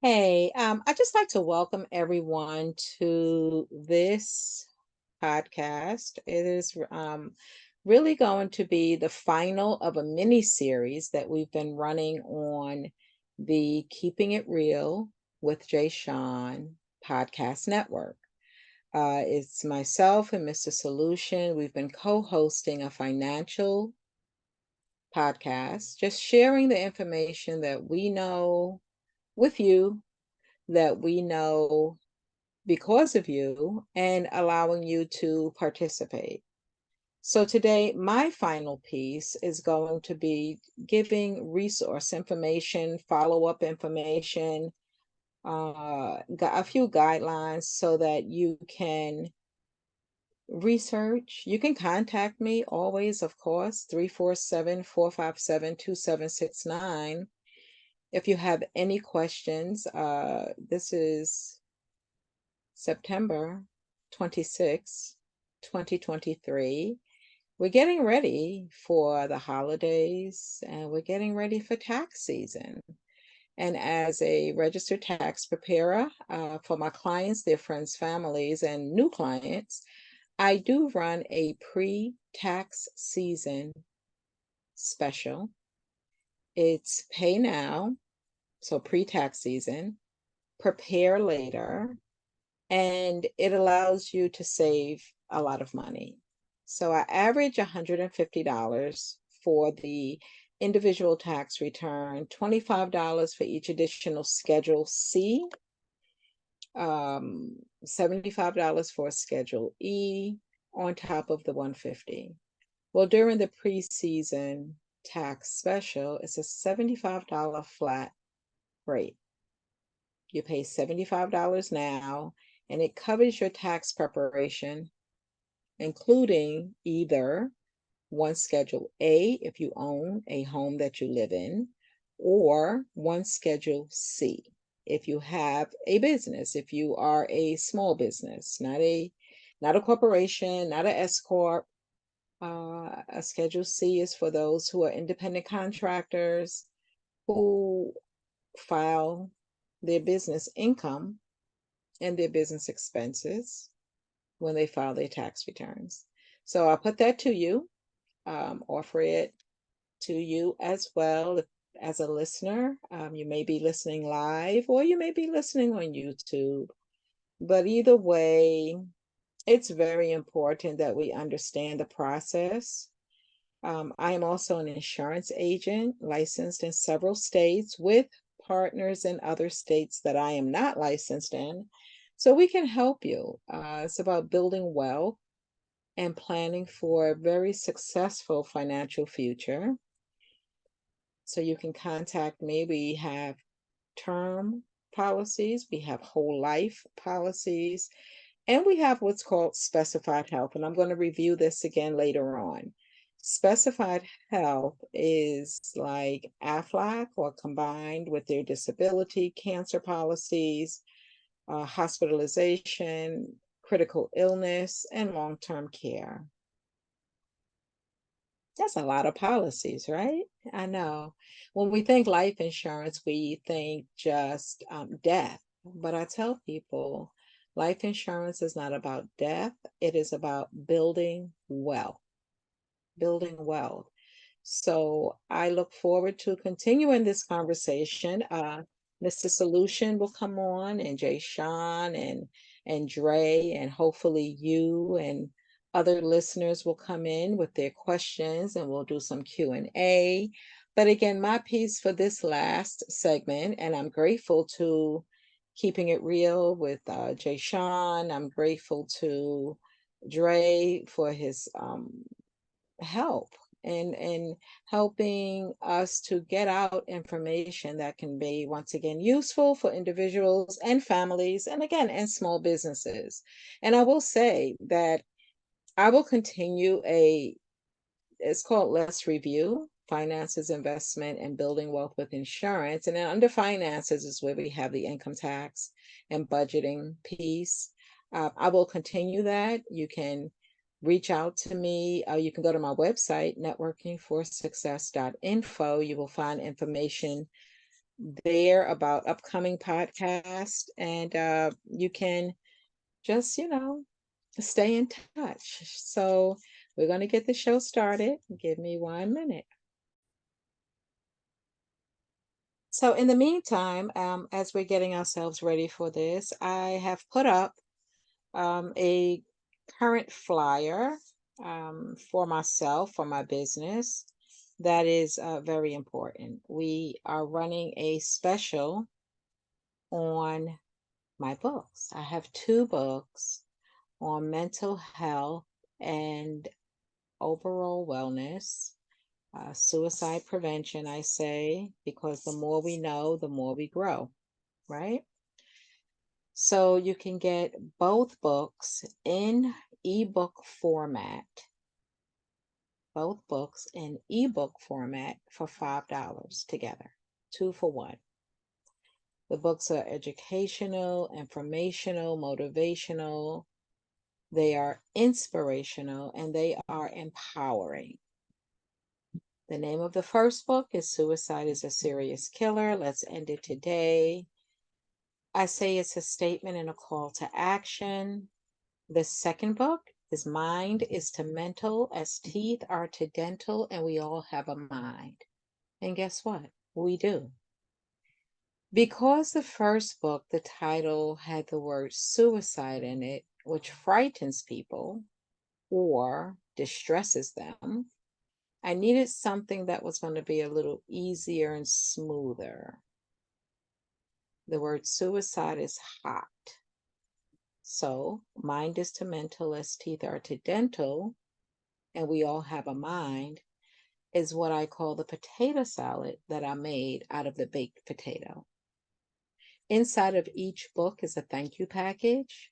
Hey, I'd just like to welcome everyone to this podcast. It is really going to be the final of a mini series that we've been running on the Keeping It Real with Jay Sean podcast network. It's myself and Mr. Solution. We've been co-hosting a financial podcast, just sharing the information that we know with you, that we know because of you, and allowing you to participate. So today, my final piece is going to be giving resource information, follow-up information, a few guidelines so that you can research. You can contact me always, of course, 347-457-2769. If you have any questions, this is September 26, 2023. We're getting ready for the holidays and we're getting ready for tax season. And as a registered tax preparer for my clients, their friends, families, and new clients, I do run a pre-tax season special. It's pay now, so pre-tax season, prepare later, and it allows you to save a lot of money. So I average $150 for the individual tax return, $25 for each additional Schedule C, $75 for Schedule E on top of the 150. Well, during the pre-season tax special, it's a $75 flat rate. You pay $75 now, and it covers your tax preparation, including either one Schedule A if you own a home that you live in, or one Schedule C if you have a business, if you are a small business, not a corporation, not an S corp. A Schedule C is for those who are independent contractors who file their business income and their business expenses when they file their tax returns. So I'll put that to you, offer it to you as well as a listener. You may be listening live or you may be listening on YouTube. But either way, it's very important that we understand the process. I am also an insurance agent licensed in several states with partners in other states that I am not licensed in. So we can help you. It's about building wealth and planning for a very successful financial future. So you can contact me. We have term policies, we have whole life policies, and we have what's called specified health. And I'm going to review this again later on. Specified health is like Aflac or combined with their disability, cancer policies, hospitalization, critical illness, and long-term care. That's a lot of policies, right? I know. When we think life insurance, we think just death. But I tell people, life insurance is not about death. It is about building wealth, building wealth. So I look forward to continuing this conversation. Mr. Solution will come on, and Jay Sean and Dre, and hopefully you and other listeners will come in with their questions, and we'll do some Q&A. But again, my piece for this last segment, and I'm grateful to Keeping It Real with Jay Sean. I'm grateful to Dre for his help and helping us to get out information that can be, once again, useful for individuals and families, and again, and small businesses. And I will say that I will continue it's called Let's Review Finances, Investment, and Building Wealth with Insurance. And then under finances is where we have the income tax and budgeting piece. I will continue that. You can reach out to me. You can go to my website, NetworkingForSuccess.info. You will find information there about upcoming podcasts, and you can just, stay in touch. So we're going to get the show started. Give me 1 minute. So in the meantime, as we're getting ourselves ready for this, I have put up a current flyer for myself, for my business. That is very important. We are running a special on my books. I have 2 books on mental health and overall wellness, suicide prevention, I say, because the more we know, the more we grow, right? So you can get both books in ebook format, both books in ebook format for $5 together, 2 for 1. The books are educational, informational, motivational. They are inspirational, and they are empowering. The name of the first book is Suicide is a Serious Killer. Let's End It Today. I say it's a statement and a call to action. The second book is Mind is to Mental as Teeth are to Dental, and we all have a mind. And guess what? We do. Because the first book, the title had the word suicide in it, which frightens people or distresses them, I needed something that was going to be a little easier and smoother. The word suicide is hot. So, mind is to mental as teeth are to dental, and we all have a mind, is what I call the potato salad that I made out of the baked potato. Inside of each book is a thank you package,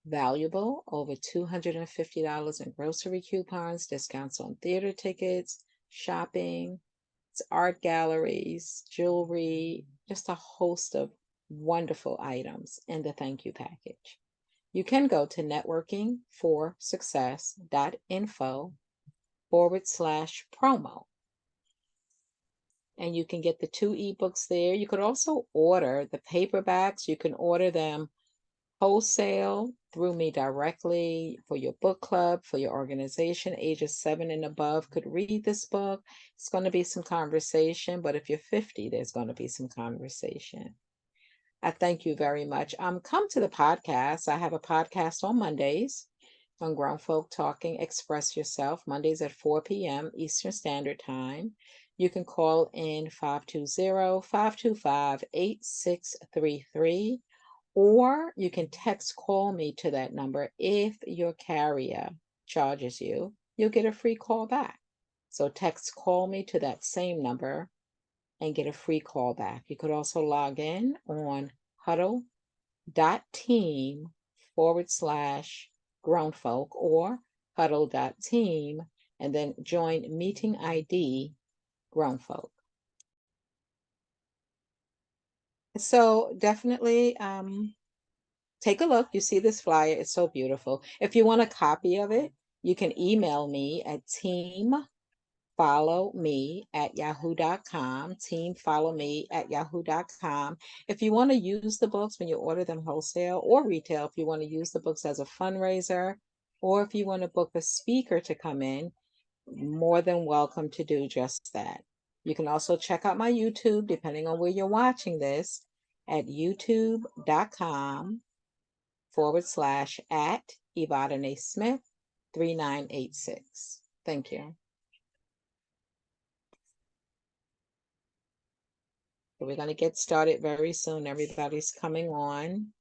valuable, over $250 in grocery coupons, discounts on theater tickets, shopping, it's art galleries, jewelry, just a host of wonderful items in the thank you package. You can go to NetworkingForSuccess.info /promo. And you can get the 2 ebooks there. You could also order the paperbacks. You can order them wholesale through me directly for your book club, for your organization. Ages 7 and above could read this book. It's going to be some conversation, but if you're 50, there's going to be some conversation. I thank you very much. Come to the podcast. I have a podcast on Mondays on Grown Folk Talking Express Yourself, Mondays at 4 p.m. Eastern Standard Time. You can call in 520-525-8633, or you can text call me to that number. If your carrier charges you, you'll get a free call back. So text call me to that same number and get a free call back. You could also log in on huddle.team /grownfolk or huddle.team and then join meeting ID grownfolk. So definitely take a look. You see this flyer, it's so beautiful. If you want a copy of it, you can email me at teamfollowme@yahoo.com, teamfollowme@yahoo.com. If you want to use the books when you order them wholesale or retail, if you want to use the books as a fundraiser, or if you want to book a speaker to come in, more than welcome to do just that. You can also check out my YouTube, depending on where you're watching this, at youtube.com / Evadyne Smith 3986. Thank you. So we're going to get started very soon. Everybody's coming on.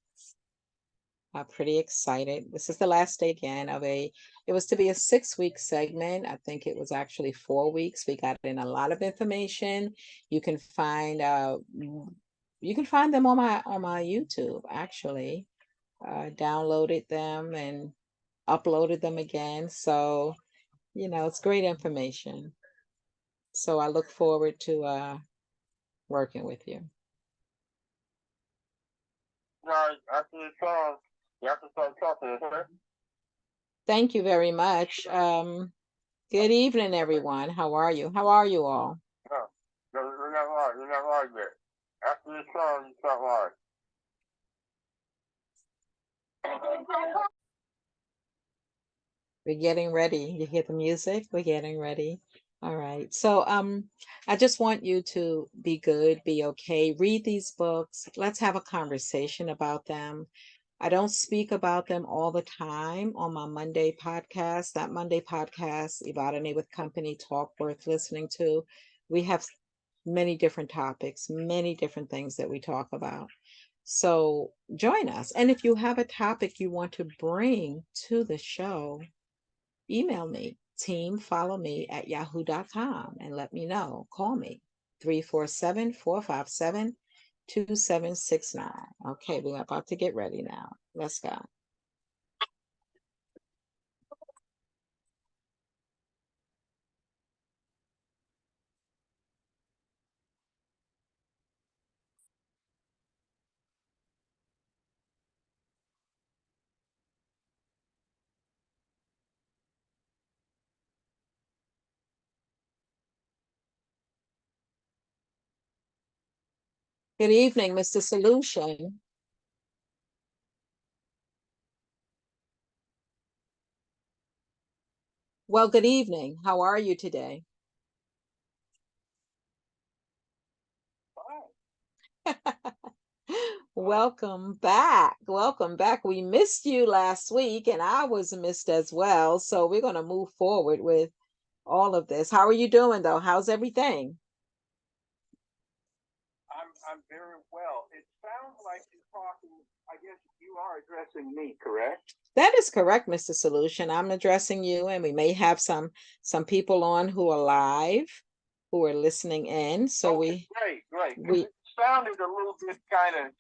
I'm pretty excited. This is the last day again of it was to be a 6-week segment. I think it was actually 4 weeks. We got in a lot of information. You can find them on my YouTube, actually. Downloaded them and uploaded them again. So, it's great information. So I look forward to working with you. After the song, you have to start talking, okay? Thank you very much. Good evening, everyone. How are you? How are you all? No, you're not right. You're not right yet. after the song, you start live. We're getting ready. You hear the music? We're getting ready. All right. So I just want you to be good, be okay. Read these books. Let's have a conversation about them. I don't speak about them all the time on my Monday podcast. That Monday podcast, Evadyne with Company Talk, worth listening to. We have many different topics, many different things that we talk about. So join us. And if you have a topic you want to bring to the show, email me, teamfollowme@yahoo.com, and let me know. Call me, 347-457-2769. Okay, we're about to get ready now. Let's go. Good evening, Mr. Solution. Well, good evening. How are you today? Welcome back. Welcome back. We missed you last week, and I was missed as well. So we're going to move forward with all of this. How are you doing, though? How's everything? I'm very well. It sounds like you're talking, I guess you are addressing me, correct? That is correct, Mr. Solution. I'm addressing you, and we may have some people on who are live, who are listening in. So Okay, great. we It sounded a little bit kind of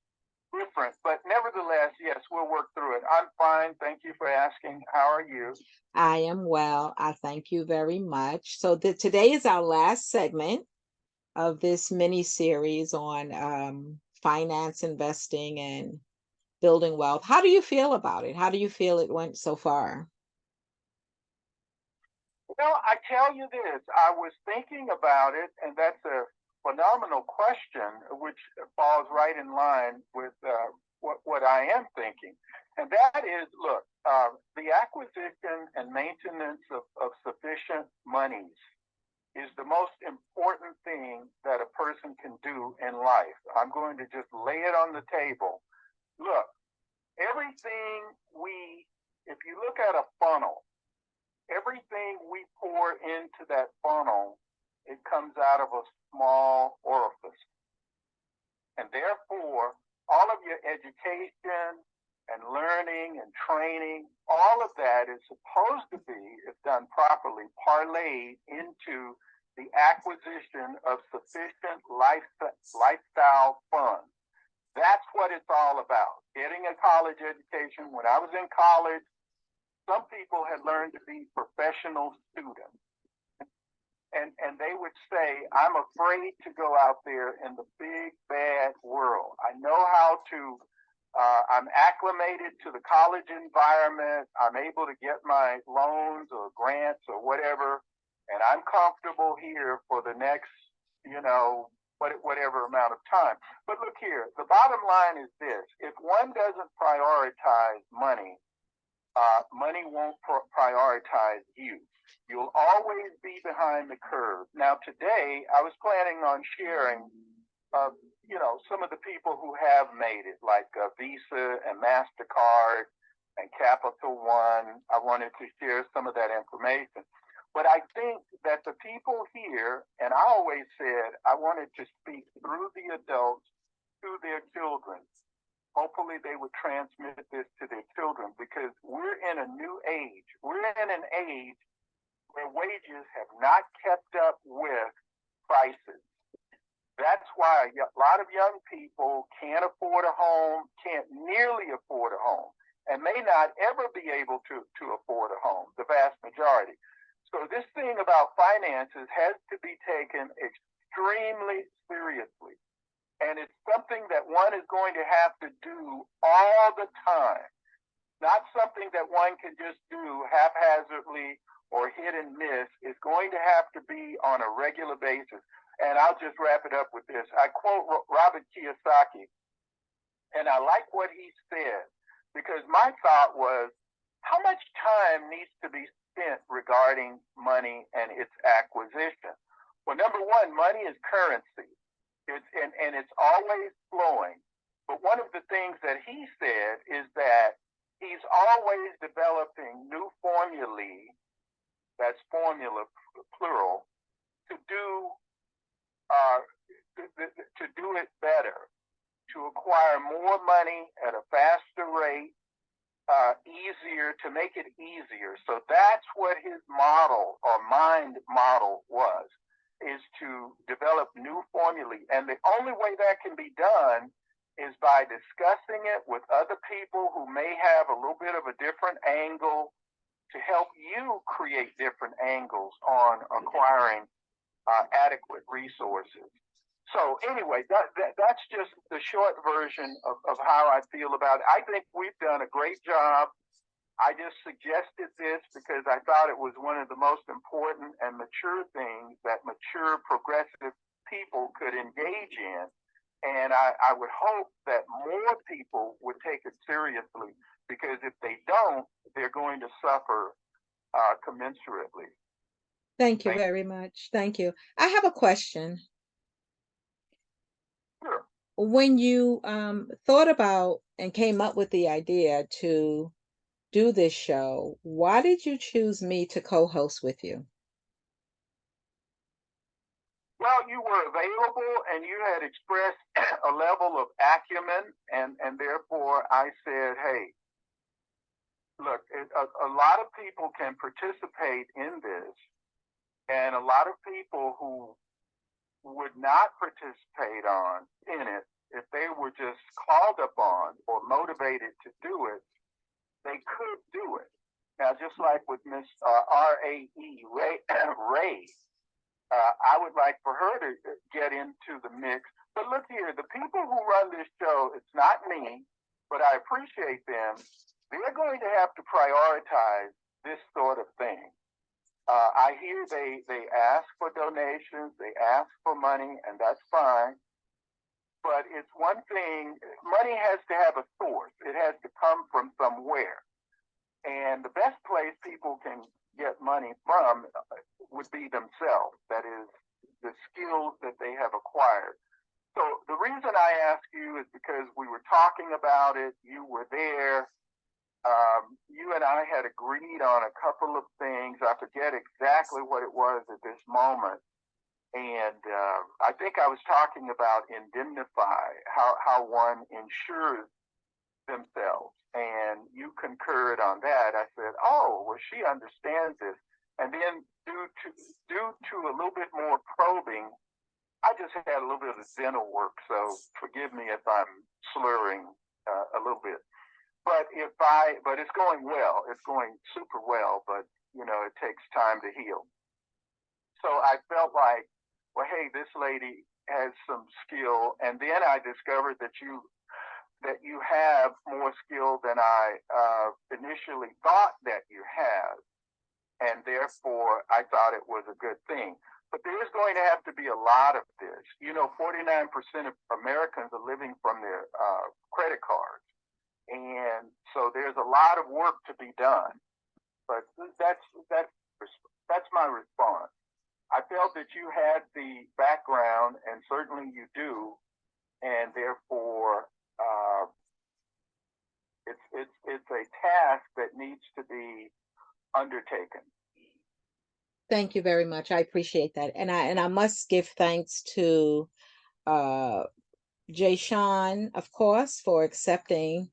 different, but nevertheless, yes, we'll work through it. I'm fine. Thank you for asking. How are you? I am well. I thank you very much. So today is our last segment of this mini series on finance, investing, and building wealth. How do you feel about it? How do you feel it went so far? Well, I tell you this, I was thinking about it, and that's a phenomenal question, which falls right in line with what I am thinking. And that is, look, the acquisition and maintenance of sufficient monies is the most important thing that a person can do in life. I'm going to just lay it on the table. Look, if you look at a funnel, everything we pour into that funnel, it comes out of a small orifice. And therefore, all of your education and learning and training, all of that is supposed to be, if done properly, parlayed into the acquisition of sufficient lifestyle funds. That's what it's all about. Getting a college education. When I was in college, some people had learned to be professional students. And they would say, I'm afraid to go out there in the big, bad world. I know how to, I'm acclimated to the college environment. I'm able to get my loans or grants or whatever. And I'm comfortable here for the next, whatever amount of time. But look here, the bottom line is this. If one doesn't prioritize money, money won't prioritize you. You'll always be behind the curve. Now, today, I was planning on sharing, some of the people who have made it, like Visa and MasterCard and Capital One. I wanted to share some of that information. But I think that the people here, and I always said I wanted to speak through the adults to their children. Hopefully they would transmit this to their children, because we're in a new age. We're in an age where wages have not kept up with prices. That's why a lot of young people can't afford a home, can't nearly afford a home, and may not ever be able to afford a home, the vast majority. So this thing about finances has to be taken extremely seriously. And it's something that one is going to have to do all the time, not something that one can just do haphazardly or hit and miss. It's going to have to be on a regular basis. And I'll just wrap it up with this. I quote Robert Kiyosaki, and I like what he said, because my thought was, how much time needs to be spent regarding money and its acquisition? Well, number one, money is currency. And it's always flowing. But one of the things that he said is that he's always developing new formulae, that's formula plural, to do it better, to acquire more money at a faster rate, easier, to make it easier. So that's what his model or mind model was, is to develop new formulae. And the only way that can be done is by discussing it with other people who may have a little bit of a different angle, to help you create different angles on acquiring adequate resources. So anyway, that's just the short version of how I feel about it. I think we've done a great job. I just suggested this because I thought it was one of the most important and mature things that mature progressive people could engage in. And I would hope that more people would take it seriously, because if they don't, they're going to suffer commensurately. Thank you very much. Thank you. I have a question. Sure. When you thought about and came up with the idea to do this show, why did you choose me to co-host with you? Well, you were available and you had expressed a level of acumen, and therefore I said, hey, look, a lot of people can participate in this, and a lot of people who would not participate in it, if they were just called upon or motivated to do it, they could do it. Now, just like with Miss R.A.E. Ray, I would like for her to get into the mix. But look here, the people who run this show, it's not me, but I appreciate them. They're going to have to prioritize this sort of thing. I hear they ask for donations, they ask for money, and that's fine. But it's one thing, money has to have a source. It has to come from somewhere. And the best place people can get money from would be themselves. That is, the skills that they have acquired. So the reason I ask you is because we were talking about it. You were there. You and I had agreed on a couple of things. I forget exactly what it was at this moment. And I think I was talking about indemnify, how one insures themselves. And you concurred on that. I said, oh, well, she understands this. And then due to a little bit more probing, I just had a little bit of dental work. So forgive me if I'm slurring a little bit. But it's going well. It's going super well, but it takes time to heal. So I felt like, well, hey, this lady has some skill. And then I discovered that you have more skill than I initially thought that you have. And therefore, I thought it was a good thing. But there's going to have to be a lot of this. 49% of Americans are living from their credit cards. And so there's a lot of work to be done. But that's my response. I felt that you had the background, and certainly you do, and therefore it's a task that needs to be undertaken. Thank you very much. I appreciate that. And I must give thanks to Jay Sean, of course, for accepting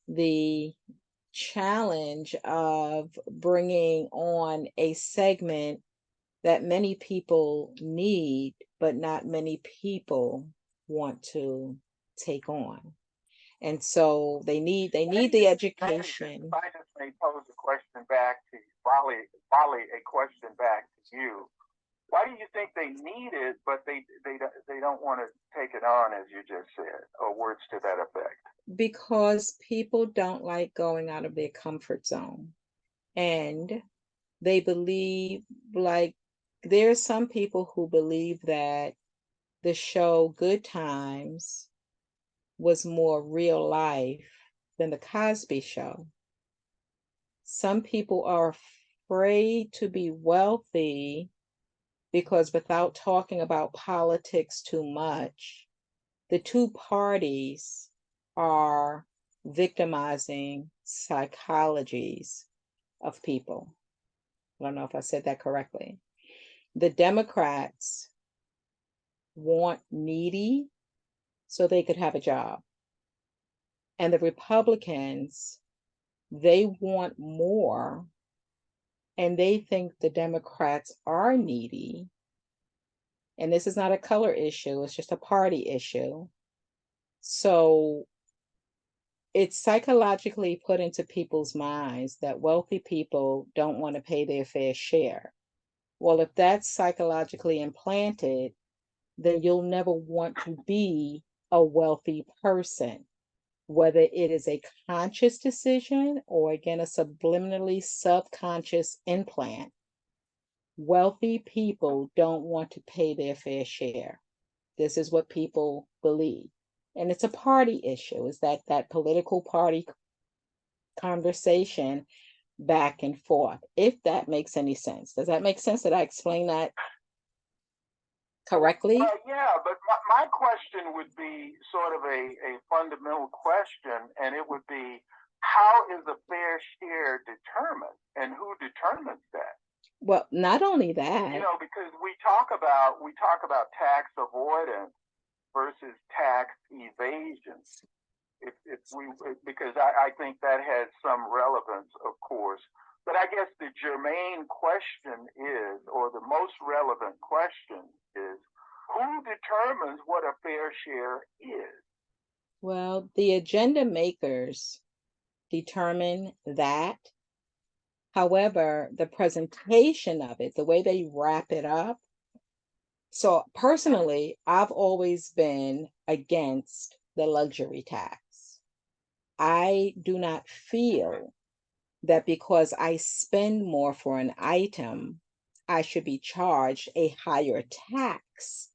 the challenge of bringing on a segment that many people need, but not many people want to take on. And so they need the education. If I just may pose a question back to Volley a question back to you. Why do you think they need it, but they don't want to take it on, as you just said, or words to that effect? Because people don't like going out of their comfort zone, and they believe, like there's some people who believe that the show Good Times was more real life than the Cosby Show. Some people are afraid to be wealthy because without talking about politics too much, the two parties are victimizing psychologies of people. I don't know if I said that correctly. The Democrats want needy so they could have a job. And the Republicans, they want more and they think the Democrats are needy. And this is not a color issue, it's just a party issue. So it's psychologically put into people's minds that wealthy people don't want to pay their fair share. Well, if that's psychologically implanted, then you'll never want to be a wealthy person, whether it is a conscious decision or, again, a subliminally subconscious implant. Wealthy people don't want to pay their fair share. This is what people believe. And it's a party issue, is that political party conversation back and forth, if that makes any sense. Does that make sense? Did I explain that correctly? Yeah, but my question would be sort of a fundamental question, and it would be, how is a fair share determined, and who determines that? Well, not only that, because we talk about tax avoidance versus tax evasion. Because I think that has some relevance, of course. But I guess the germane question is, or the most relevant question is, who determines what a fair share is? Well, the agenda makers determine that. However, the presentation of it, the way they wrap it up. So personally, I've always been against the luxury tax. I do not feel that because I spend more for an item, I should be charged a higher tax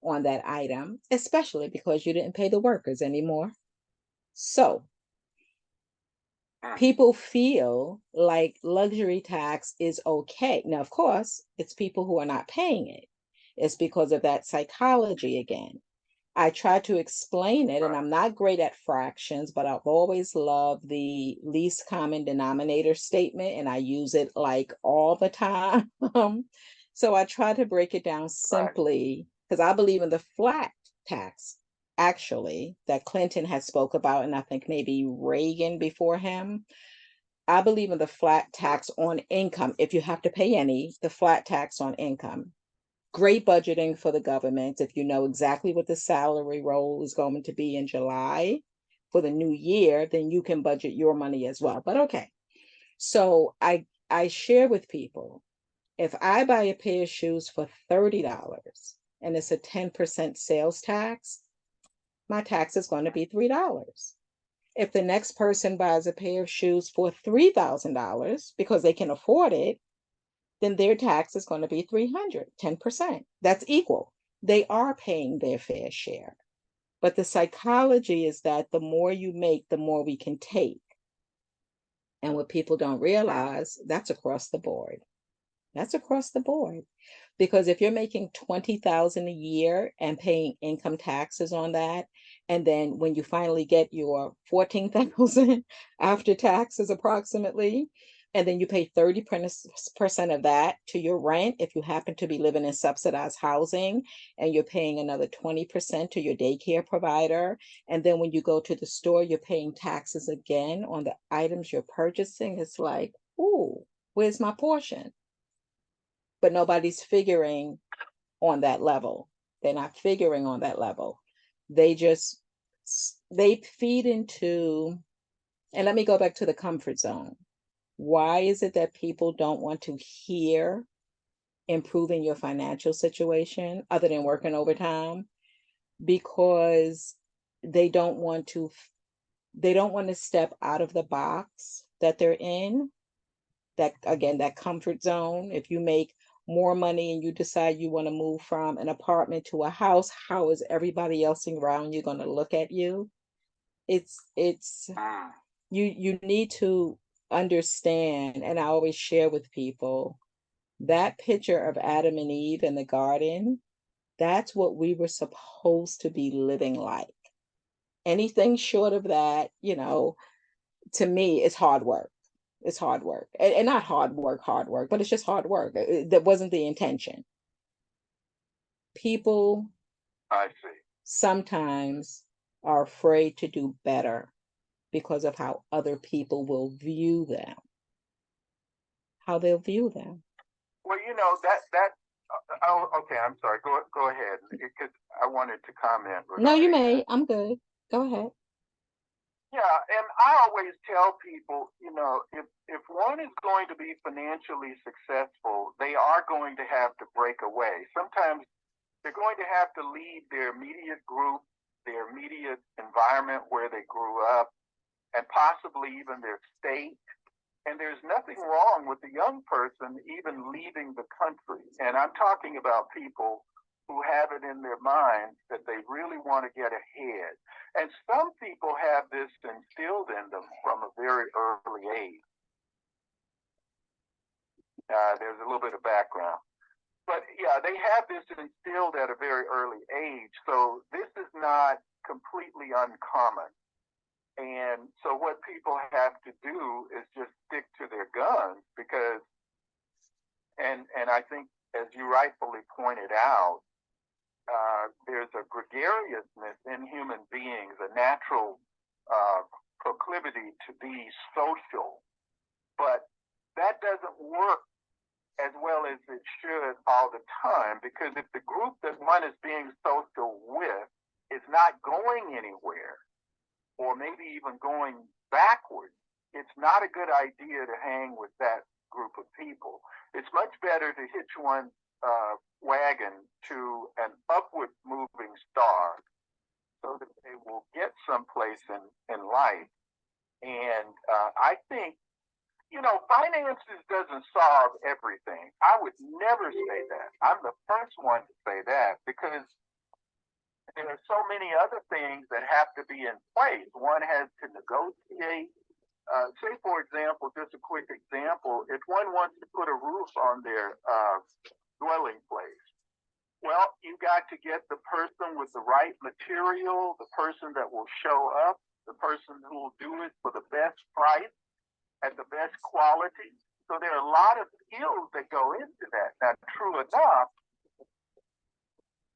on that item, especially because you didn't pay the workers anymore. So people feel like luxury tax is okay. Now, of course, it's people who are not paying it. It's because of that psychology again. I try to explain it, and I'm not great at fractions, but I've always loved the least common denominator statement, and I use it like all the time. So I try to break it down simply because I believe in the flat tax, actually, that Clinton has spoke about, and I think maybe Reagan before him. I believe in the flat tax on income. If you have to pay any, the flat tax on income. Great budgeting for the government. If you know exactly what the salary roll is going to be in July for the new year, then you can budget your money as well. But okay. So I share with people, if I buy a pair of shoes for $30 and it's a 10% sales tax, my tax is going to be $3. If the next person buys a pair of shoes for $3,000 because they can afford it, then their tax is going to be 10%. That's equal. They are paying their fair share. But the psychology is that the more you make, the more we can take. And what people don't realize, that's across the board. That's across the board. Because if you're making $20,000 a year and paying income taxes on that, and then when you finally get your $14,000 after taxes approximately, and then you pay 30% of that to your rent if you happen to be living in subsidized housing, and you're paying another 20% to your daycare provider, and then when you go to the store, you're paying taxes again on the items you're purchasing. It's like, ooh, where's my portion? But nobody's figuring on that level. They're not figuring on that level. They feed into, and let me go back to the comfort zone. Why is it that people don't want to hear improving your financial situation other than working overtime? Because they don't want to step out of the box that they're in. That, again, that comfort zone. If you make more money and you decide you want to move from an apartment to a house, how is everybody else around you going to look at you? It's you need to understand, and I always share with people that picture of Adam and Eve in the garden, that's what we were supposed to be living like. Anything short of that, to me, it's hard work. It's hard work. And not hard work, but it's just hard work. That wasn't the intention. People I see. sometimes are afraid to do better because of how other people will view them, how they'll view them. Well, oh, okay, I'm sorry. Go ahead, because I wanted to comment. No, you may. I'm good. Go ahead. Yeah, and I always tell people, if one is going to be financially successful, they are going to have to break away. Sometimes they're going to have to leave their immediate group, their immediate environment where they grew up, and possibly even their state. And there's nothing wrong with a young person even leaving the country. And I'm talking about people who have it in their minds that they really want to get ahead. And some people have this instilled in them from a very early age. There's a little bit of background. But yeah, they have this instilled at a very early age. So this is not completely uncommon. And so what people have to do is just stick to their guns because, and I think, as you rightfully pointed out, there's a gregariousness in human beings, a natural proclivity to be social, but that doesn't work as well as it should all the time, because if the group that one is being social with is not going anywhere, or maybe even going backwards, it's not a good idea to hang with that group of people. It's much better to hitch one's wagon to an upward moving star so that they will get someplace in life. And I think, finances doesn't solve everything. I would never say that. I'm the first one to say that, because there are so many other things that have to be in place. One has to negotiate. Say, for example, just a quick example, if one wants to put a roof on their dwelling place, well, you got to get the person with the right material, the person that will show up, the person who will do it for the best price at the best quality. So there are a lot of skills that go into that. Now, true enough,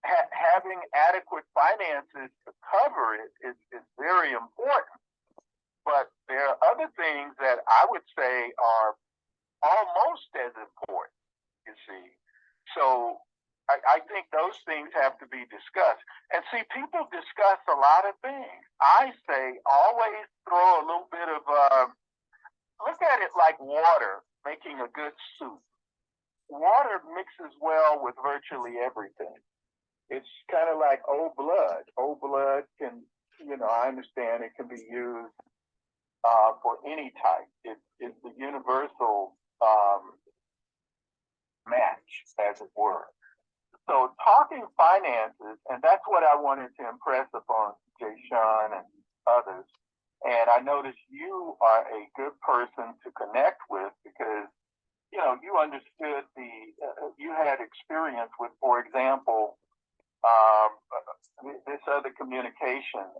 having adequate finances to cover it is very important. But there are other things that I would say are almost as important, you see. So I think those things have to be discussed. And see, people discuss a lot of things. I say always throw a little bit of, look at it like water making a good soup. Water mixes well with virtually everything. It's kind of like old blood. Old blood can, I understand it can be used for any type. It's the universal match, as it were. So talking finances, and that's what I wanted to impress upon Jay Sean and others. And I noticed you are a good person to connect with because, you understood you had experience with, for example, this other communication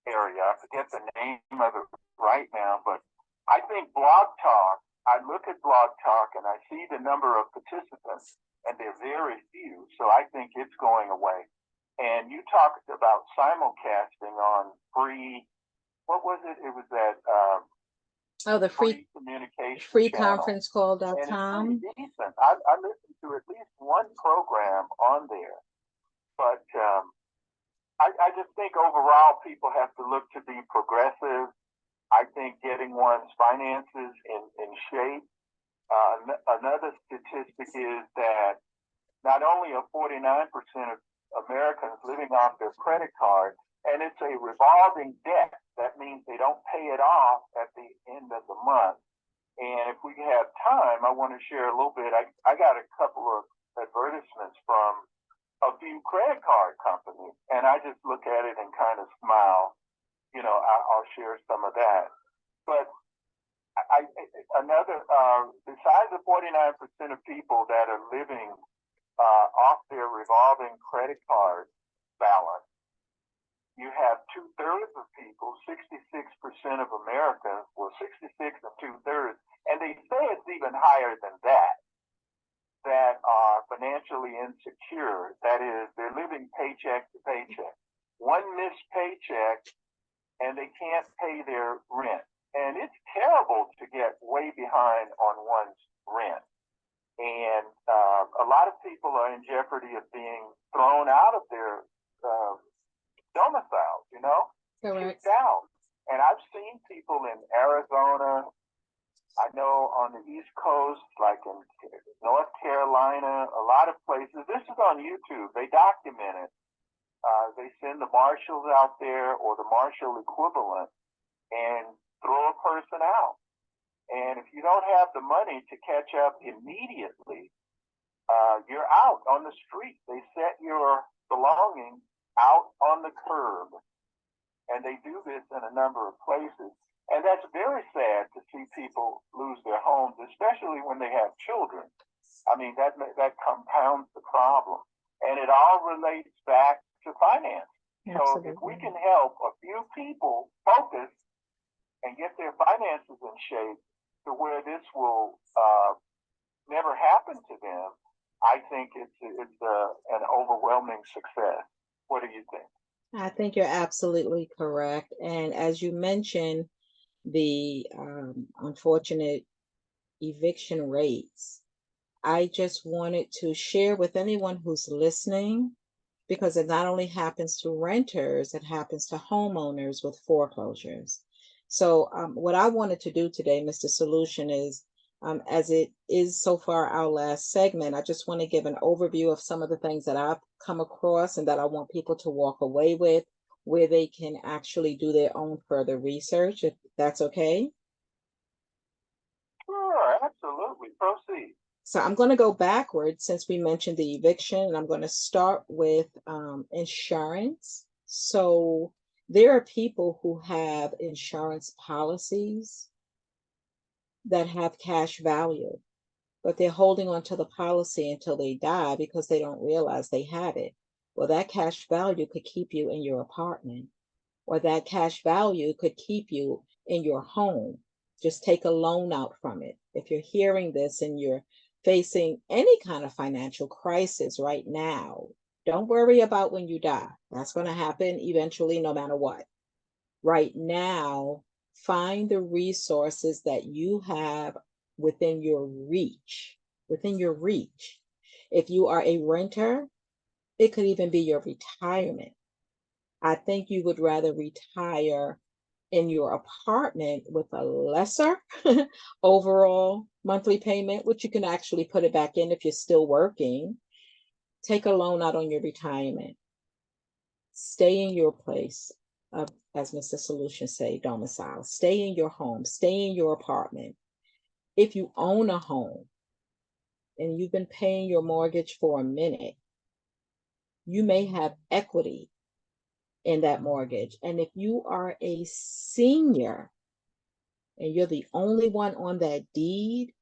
area. I forget the name of it right now, but I think Blog Talk, I look at Blog Talk and I see the number of participants, and they're very few. So I think it's going away. And you talked about simulcasting on free, what was it? It was that the free communication freeconferencecall.com. It's pretty decent. I listened to at least one program on there. But I just think overall people have to look to be progressive. I think getting one's finances in shape. Another statistic is that not only are 49% of Americans living off their credit card, and it's a revolving debt. That means they don't pay it off at the end of the month. And if we have time, I want to share a little bit. I got a couple of advertisements from a few credit card companies, and I just look at it and kind of smile. I'll share some of that. But besides the 49% of people that are living off their revolving credit card balance, you have 2/3 of people, 66% of Americans, well, 66 and 2/3, and they say it's even higher than that are financially insecure. That is, they're living paycheck to paycheck. One missed paycheck, and they can't pay their rent. And it's terrible to get way behind on one's rent. And a lot of people are in jeopardy of being thrown out of their domiciles, Correct. kicked out. And I've seen people in Arizona, I know on the East Coast, like in North Carolina, a lot of places. This is on YouTube. They document it. They send the marshals out there or the marshal equivalent and throw a person out. And if you don't have the money to catch up immediately, you're out on the street. They set your belongings out on the curb. And they do this in a number of places. And that's very sad to see people lose their homes, especially when they have children. I mean, that compounds the problem. And it all relates back to finance. Absolutely. So if we can help a few people focus and get their finances in shape to where this will never happen to them, I think it's an overwhelming success. What do you think? I think you're absolutely correct. And as you mentioned, the unfortunate eviction rates, I just wanted to share with anyone who's listening, because it not only happens to renters, it happens to homeowners with foreclosures. So what I wanted to do today, Mr. Solution, is as it is so far our last segment, I just want to give an overview of some of the things that I've come across and that I want people to walk away with, where they can actually do their own further research, if that's okay. Sure, absolutely. Proceed. So I'm going to go backwards since we mentioned the eviction, and I'm going to start with insurance. So there are people who have insurance policies that have cash value, but they're holding on to the policy until they die because they don't realize they have it. Well, that cash value could keep you in your apartment, or that cash value could keep you in your home. Just take a loan out from it. If you're hearing this and you're facing any kind of financial crisis right now, don't worry about when you die. That's going to happen eventually, no matter what. Right now, find the resources that you have within your reach, If you are a renter, it could even be your retirement. I think you would rather retire in your apartment with a lesser overall monthly payment, which you can actually put it back in if you're still working. Take a loan out on your retirement. Stay in your place of, as Mr. Solution say, domicile. Stay in your home. Stay in your apartment. If you own a home and you've been paying your mortgage for a minute, you may have equity in that mortgage. And if you are a senior and you're the only one on that deed,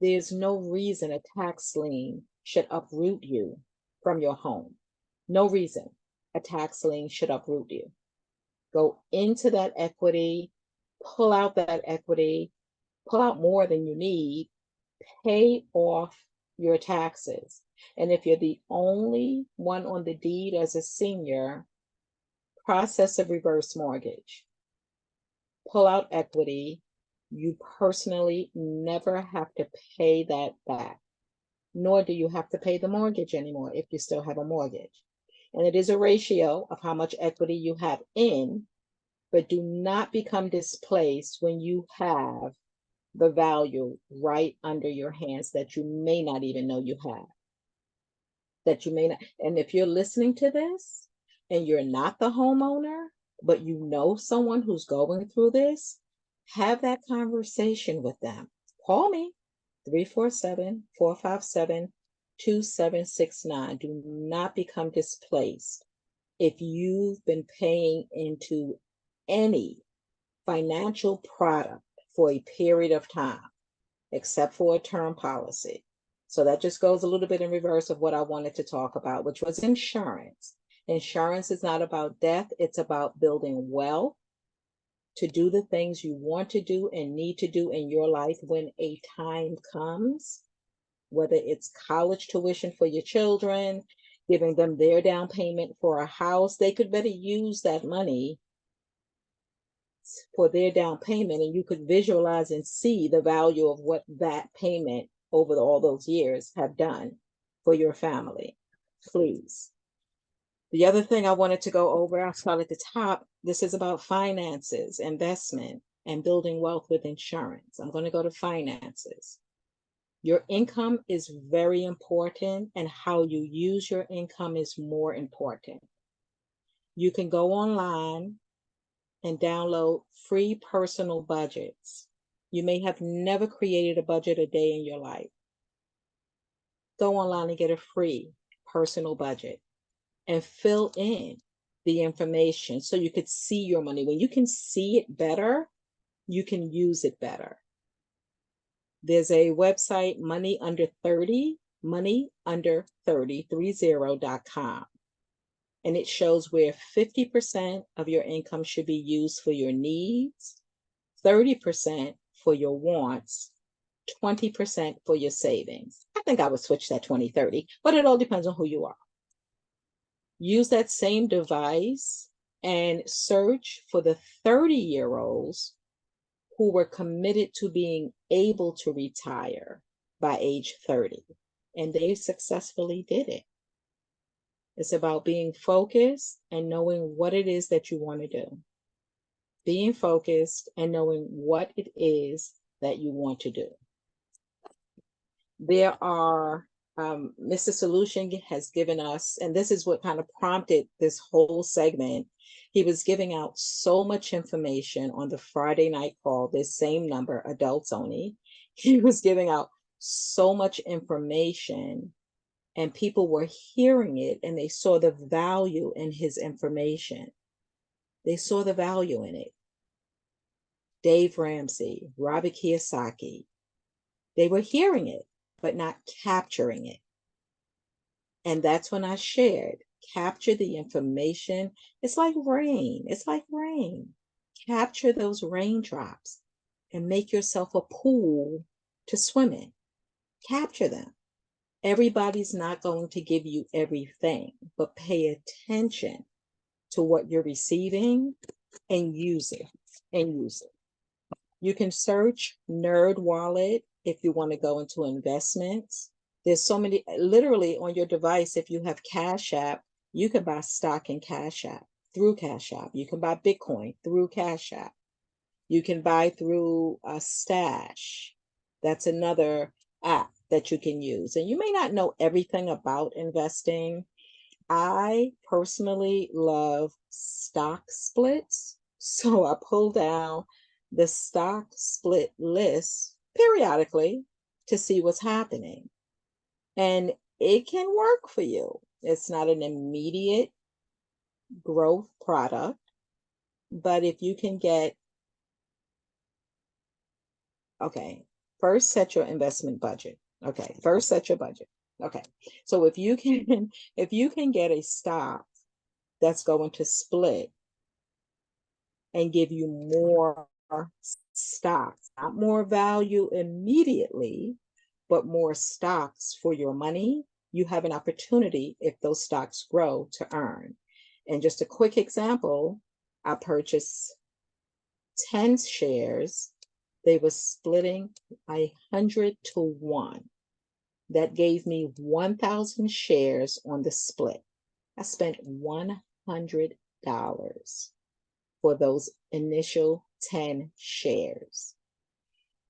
there's no reason a tax lien should uproot you from your home. No reason a tax lien should uproot you. Go into that equity, pull out that equity, pull out more than you need, pay off your taxes. And if you're the only one on the deed as a senior, process a reverse mortgage. Pull out equity. You personally never have to pay that back, nor do you have to pay the mortgage anymore if you still have a mortgage. And it is a ratio of how much equity you have in, but do not become displaced when you have the value right under your hands that you may not even know you have. That you may not. And if you're listening to this and you're not the homeowner, but you know someone who's going through this, have that conversation with them. call me, 347-457-2769. Do not become displaced. If you've been paying into any financial product for a period of time, except for a term policy. So that just goes a little bit in reverse of what I wanted to talk about, which was insurance. Insurance is not about death. It's about building wealth to do the things you want to do and need to do in your life when a time comes, whether it's college tuition for your children, giving them their down payment for a house. They could better use that money for their down payment, and you could visualize and see the value of what that payment over all those years have done for your family. Please. The other thing I wanted to go over, I'll start at the top. This is about finances, investment, and building wealth with insurance. I'm going to go to finances. Your income is very important, and how you use your income is more important. You can go online and download free personal budgets. You may have never created a budget a day in your life. Go online and get a free personal budget and fill in the information so you could see your money. When you can see it better, you can use it better. There's a website, Money Under 30, moneyunder30.com. And it shows where 50% of your income should be used for your needs, 30% for your wants, 20% for your savings. I think I would switch that 20-30, but it all depends on who you are. Use that same device and search for the 30-year-olds who were committed to being able to retire by age 30. And they successfully did it. It's about being focused and knowing what it is that you want to do. Being focused and knowing what it is that you want to do. There are, Mr. Solution has given us, and this is what kind of prompted this whole segment. He was giving out so much information on the Friday night call, this same number, adults only. He was giving out so much information, and people were hearing it, and they saw the value in his information. They saw the value in it. Dave Ramsey, Robert Kiyosaki, they were hearing it, but not capturing it. And that's when I shared, capture the information. It's like rain. It's like rain. Capture those raindrops and make yourself a pool to swim in. Capture them. Everybody's not going to give you everything, but pay attention to what you're receiving and use it. You can search Nerd Wallet if you want to go into investments. There's so many, literally on your device, if you have CashApp, you can buy stock in CashApp through CashApp. You can buy Bitcoin through CashApp. You can buy through a Stash. That's another app that you can use. And you may not know everything about investing. I personally love stock splits. So I pull down the stock split list periodically to see what's happening. And it can work for you. It's not an immediate growth product, but if you can get, okay, first set your investment budget. Okay, first set your budget. Okay, so if you can get a stock that's going to split and give you more stocks, not more value immediately, but more stocks for your money, you have an opportunity, if those stocks grow, to earn. And just a quick example, I purchased 10 shares. They were splitting 100 to 1. That gave me 1,000 shares on the split. I spent $100 for those initial 10 shares.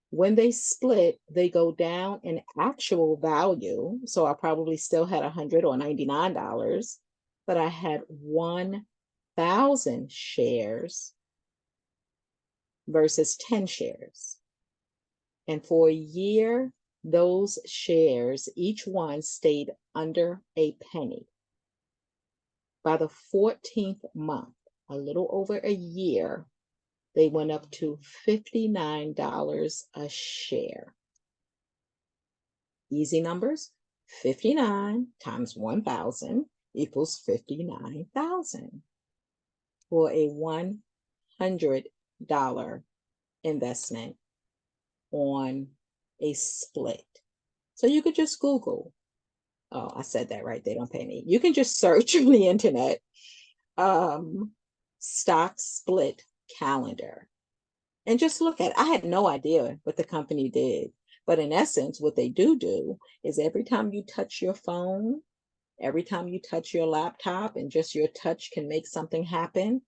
When they split, they go down in actual value. So I probably still had $100 or $99, but I had 1,000 shares versus 10 shares. And for a year, those shares, each one stayed under a penny. By the 14th month, a little over a year, they went up to $59 a share. Easy numbers, 59 times 1,000 equals 59,000 for a $100 investment on a split. So you could just Google. Oh, I said that right. They don't pay me. You can just search on the internet, stock split calendar, and just look at it. I had no idea what the company did. But in essence, what they do is every time you touch your phone, every time you touch your laptop, and just your touch can make something happen,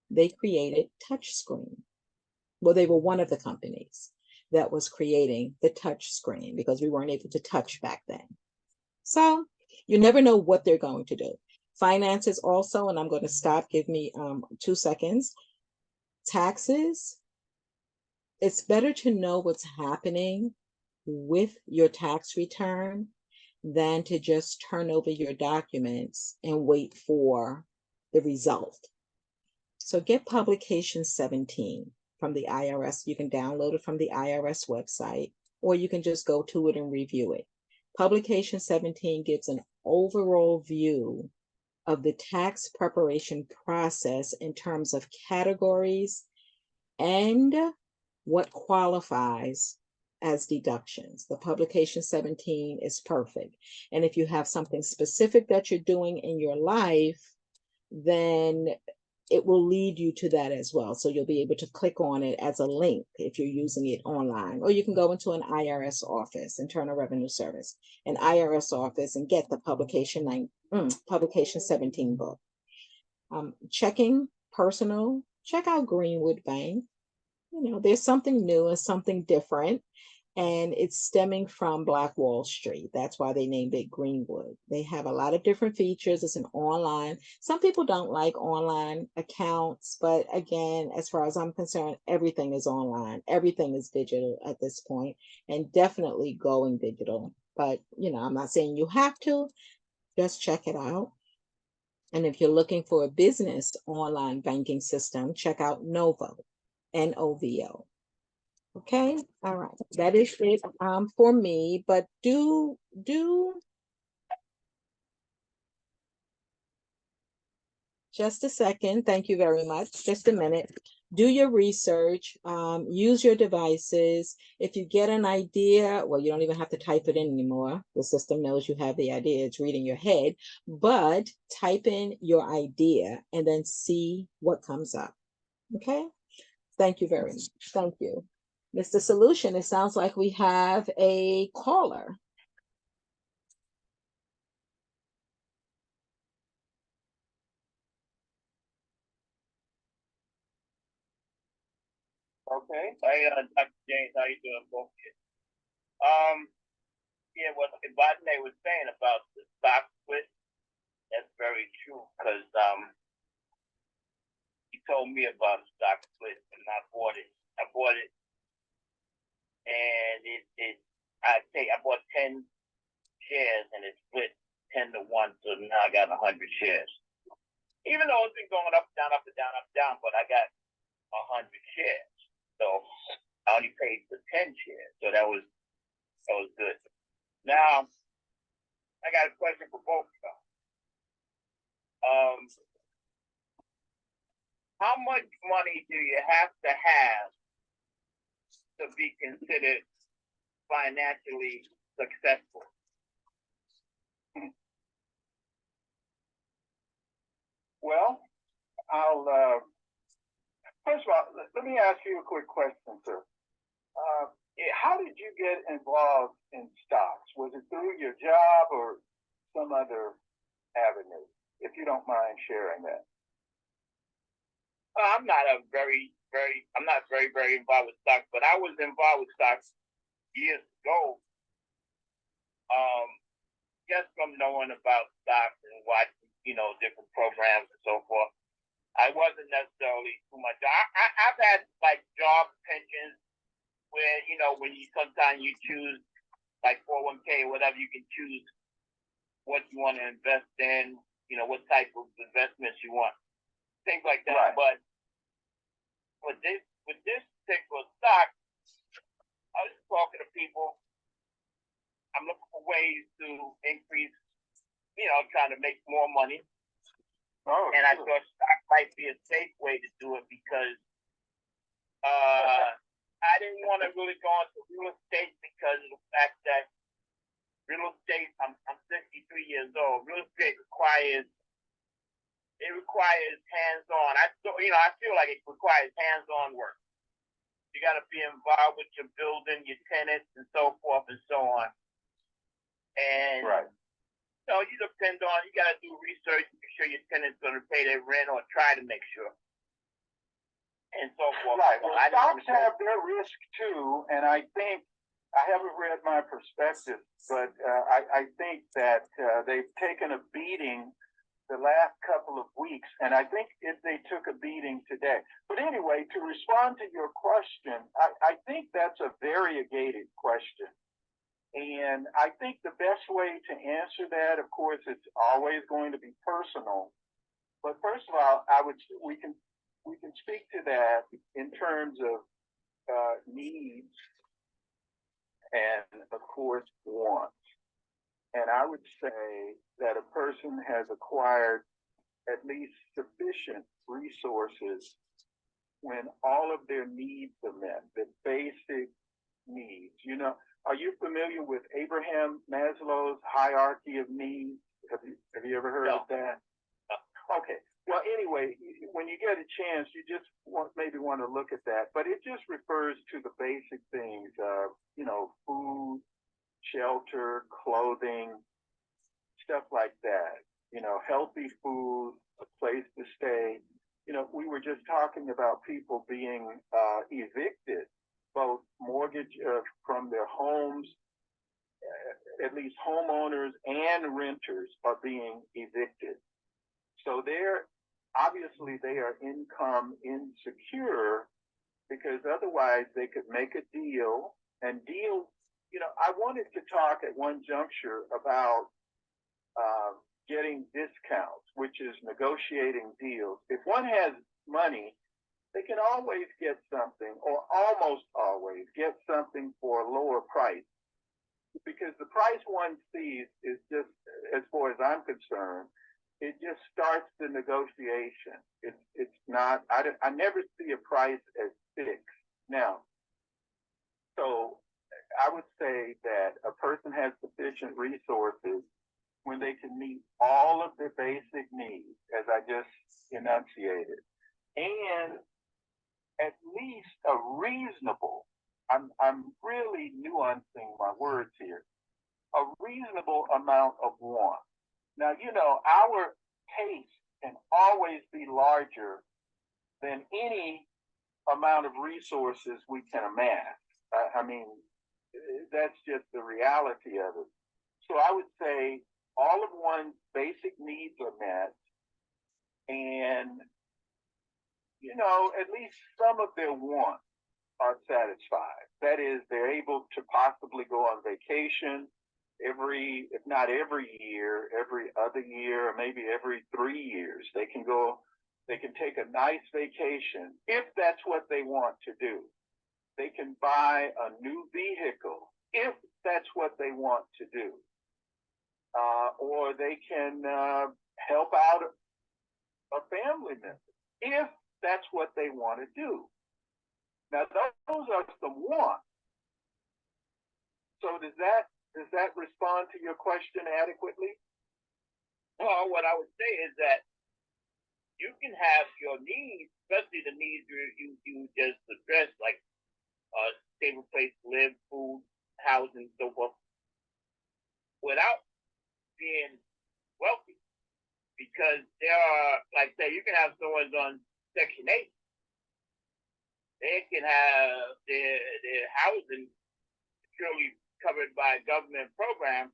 they created touchscreen. Well, they were one of the companies that was creating the touch screen because we weren't able to touch back then. So you never know what they're going to do. Finances also, and I'm going to stop, give me 2 seconds. Taxes, it's better to know what's happening with your tax return than to just turn over your documents and wait for the result. So get publication 17 from the IRS. You can download it from the IRS website, or you can just go to it and review it. Publication 17 gives an overall view of the tax preparation process in terms of categories and what qualifies as deductions. The publication 17 is perfect. And if you have something specific that you're doing in your life, then it will lead you to that as well. So you'll be able to click on it as a link if you're using it online, or you can go into an IRS office, Internal Revenue Service, an IRS office, and get the publication 17 book. Checking personal, check out Greenwood Bank. There's something new and something different, and it's stemming from Black Wall Street. That's why they named it Greenwood. They have a lot of different features. It's an online. Some people don't like online accounts, but again, as far as I'm concerned, everything is online. Everything is digital at this point, and definitely going digital. But, I'm not saying you have to. Just check it out. And if you're looking for a business online banking system, check out Novo, Novo. Okay, all right. That is it for me. But do just a second. Thank you very much. Just a minute. Do your research. Use your devices. If you get an idea, well, you don't even have to type it in anymore. The system knows you have the idea. It's reading your head. But type in your idea and then see what comes up. Okay. Thank you very much. Thank you. Mr. Solution, it sounds like we have a caller. Okay. Hey, Dr. James, how you doing, both of you? Yeah, what Evadyne was saying about the stock split, that's very true, because he told me about a stock split, and I bought it. And I bought 10 shares, and it split 10 to 1, so now I got 100 shares. Even though it's been going up, down, up, down, up, down, but I got 100 shares. So I only paid for 10 shares, so that was good. Now, I got a question for both of y'all. How much money do you have to be considered financially successful? Well, first of all, let me ask you a quick question, sir. How did you get involved in stocks? Was it through your job or some other avenue? If you don't mind sharing that. I'm not very involved with stocks, but I was involved with stocks years ago. Just from knowing about stocks and watching, different programs and so forth. I wasn't necessarily too much. I've had like job pensions where, when you you choose like 401k or whatever, you can choose what you want to invest in, you know, what type of investments you want, things like that. Right. But with this particular stock, I was talking to people. I'm looking for ways to increase, you know, trying to make more money. Oh, and I thought stock might be a safe way to do it because I didn't want to really go into real estate because of the fact that real estate, I'm 63 years old. Real estate requires hands-on. I feel like it requires hands-on work. You got to be involved with your building, your tenants, and so forth and so on. And right. So you got to do research, make sure your tenant's going to pay their rent or try to make sure. And so forth. Right. Well, stocks have their risk too, and I think I haven't read my prospectus, but I think that they've taken a beating the last couple of weeks, and I think they took a beating today. But anyway, to respond to your question, I think that's a variegated question. And I think the best way to answer that, of course, it's always going to be personal. But first of all, we can speak to that in terms of needs and, of course, wants. And I would say that a person has acquired at least sufficient resources when all of their needs are met, the basic needs. You know, are you familiar with Abraham Maslow's hierarchy of needs? Have you ever heard of that? Okay. Well, anyway, when you get a chance, you just maybe want to look at that. But it just refers to the basic things, food, shelter, clothing, stuff like that. You know, healthy food, a place to stay. You know, we were just talking about people being evicted, both mortgage from their homes, at least homeowners and renters are being evicted. So obviously they are income insecure because otherwise they could make a deal. I wanted to talk at one juncture about getting discounts, which is negotiating deals. If one has money, they can always get something, or almost always get something for a lower price. Because the price one sees is just, as far as I'm concerned, it just starts the negotiation. It's not, I never see a price as fixed. Now, so I would say that a person has sufficient resources when they can meet all of their basic needs, as I just enunciated, and at least a reasonable, I'm really nuancing my words here, a reasonable amount of want. Now, our taste can always be larger than any amount of resources we can amass. I mean, that's just the reality of it. So I would say all of one's basic needs are met, and, at least some of their wants are satisfied. That is, they're able to possibly go on vacation if not every year, every other year, or maybe every 3 years. They can take a nice vacation if that's what they want to do. They can buy a new vehicle if that's what they want to do. Or they can help out a family member if that's what they want to do. Now, those are some wants. So does that respond to your question adequately? Well, what I would say is that you can have your needs, especially the needs you just addressed, like a stable place to live, food, housing, so forth, without being wealthy. Because there are, like say, you can have someone on Section 8. They can have their housing securely covered by a government program,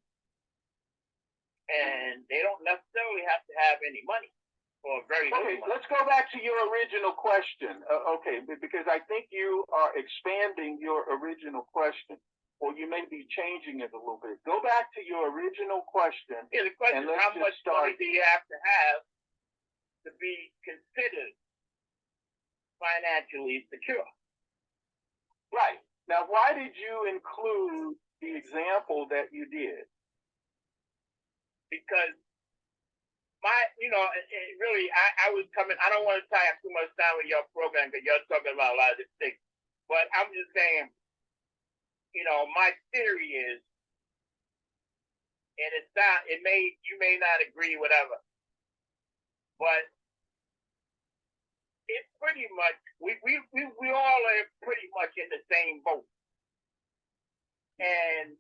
and they don't necessarily have to have any money or very little money. Let's go back to your original question. Because I think you are expanding your original question. or you may be changing it a little bit. Go back to your original question. Yeah, the question is how much money do you have to be considered financially secure? Right. Now, why did you include the example that you did? Because really, I was coming, I don't want to tie up too much time with your program because you're talking about a lot of this things. But I'm just saying, my theory is, and it's not, you may not agree, whatever, but it's pretty much, we all are pretty much in the same boat. And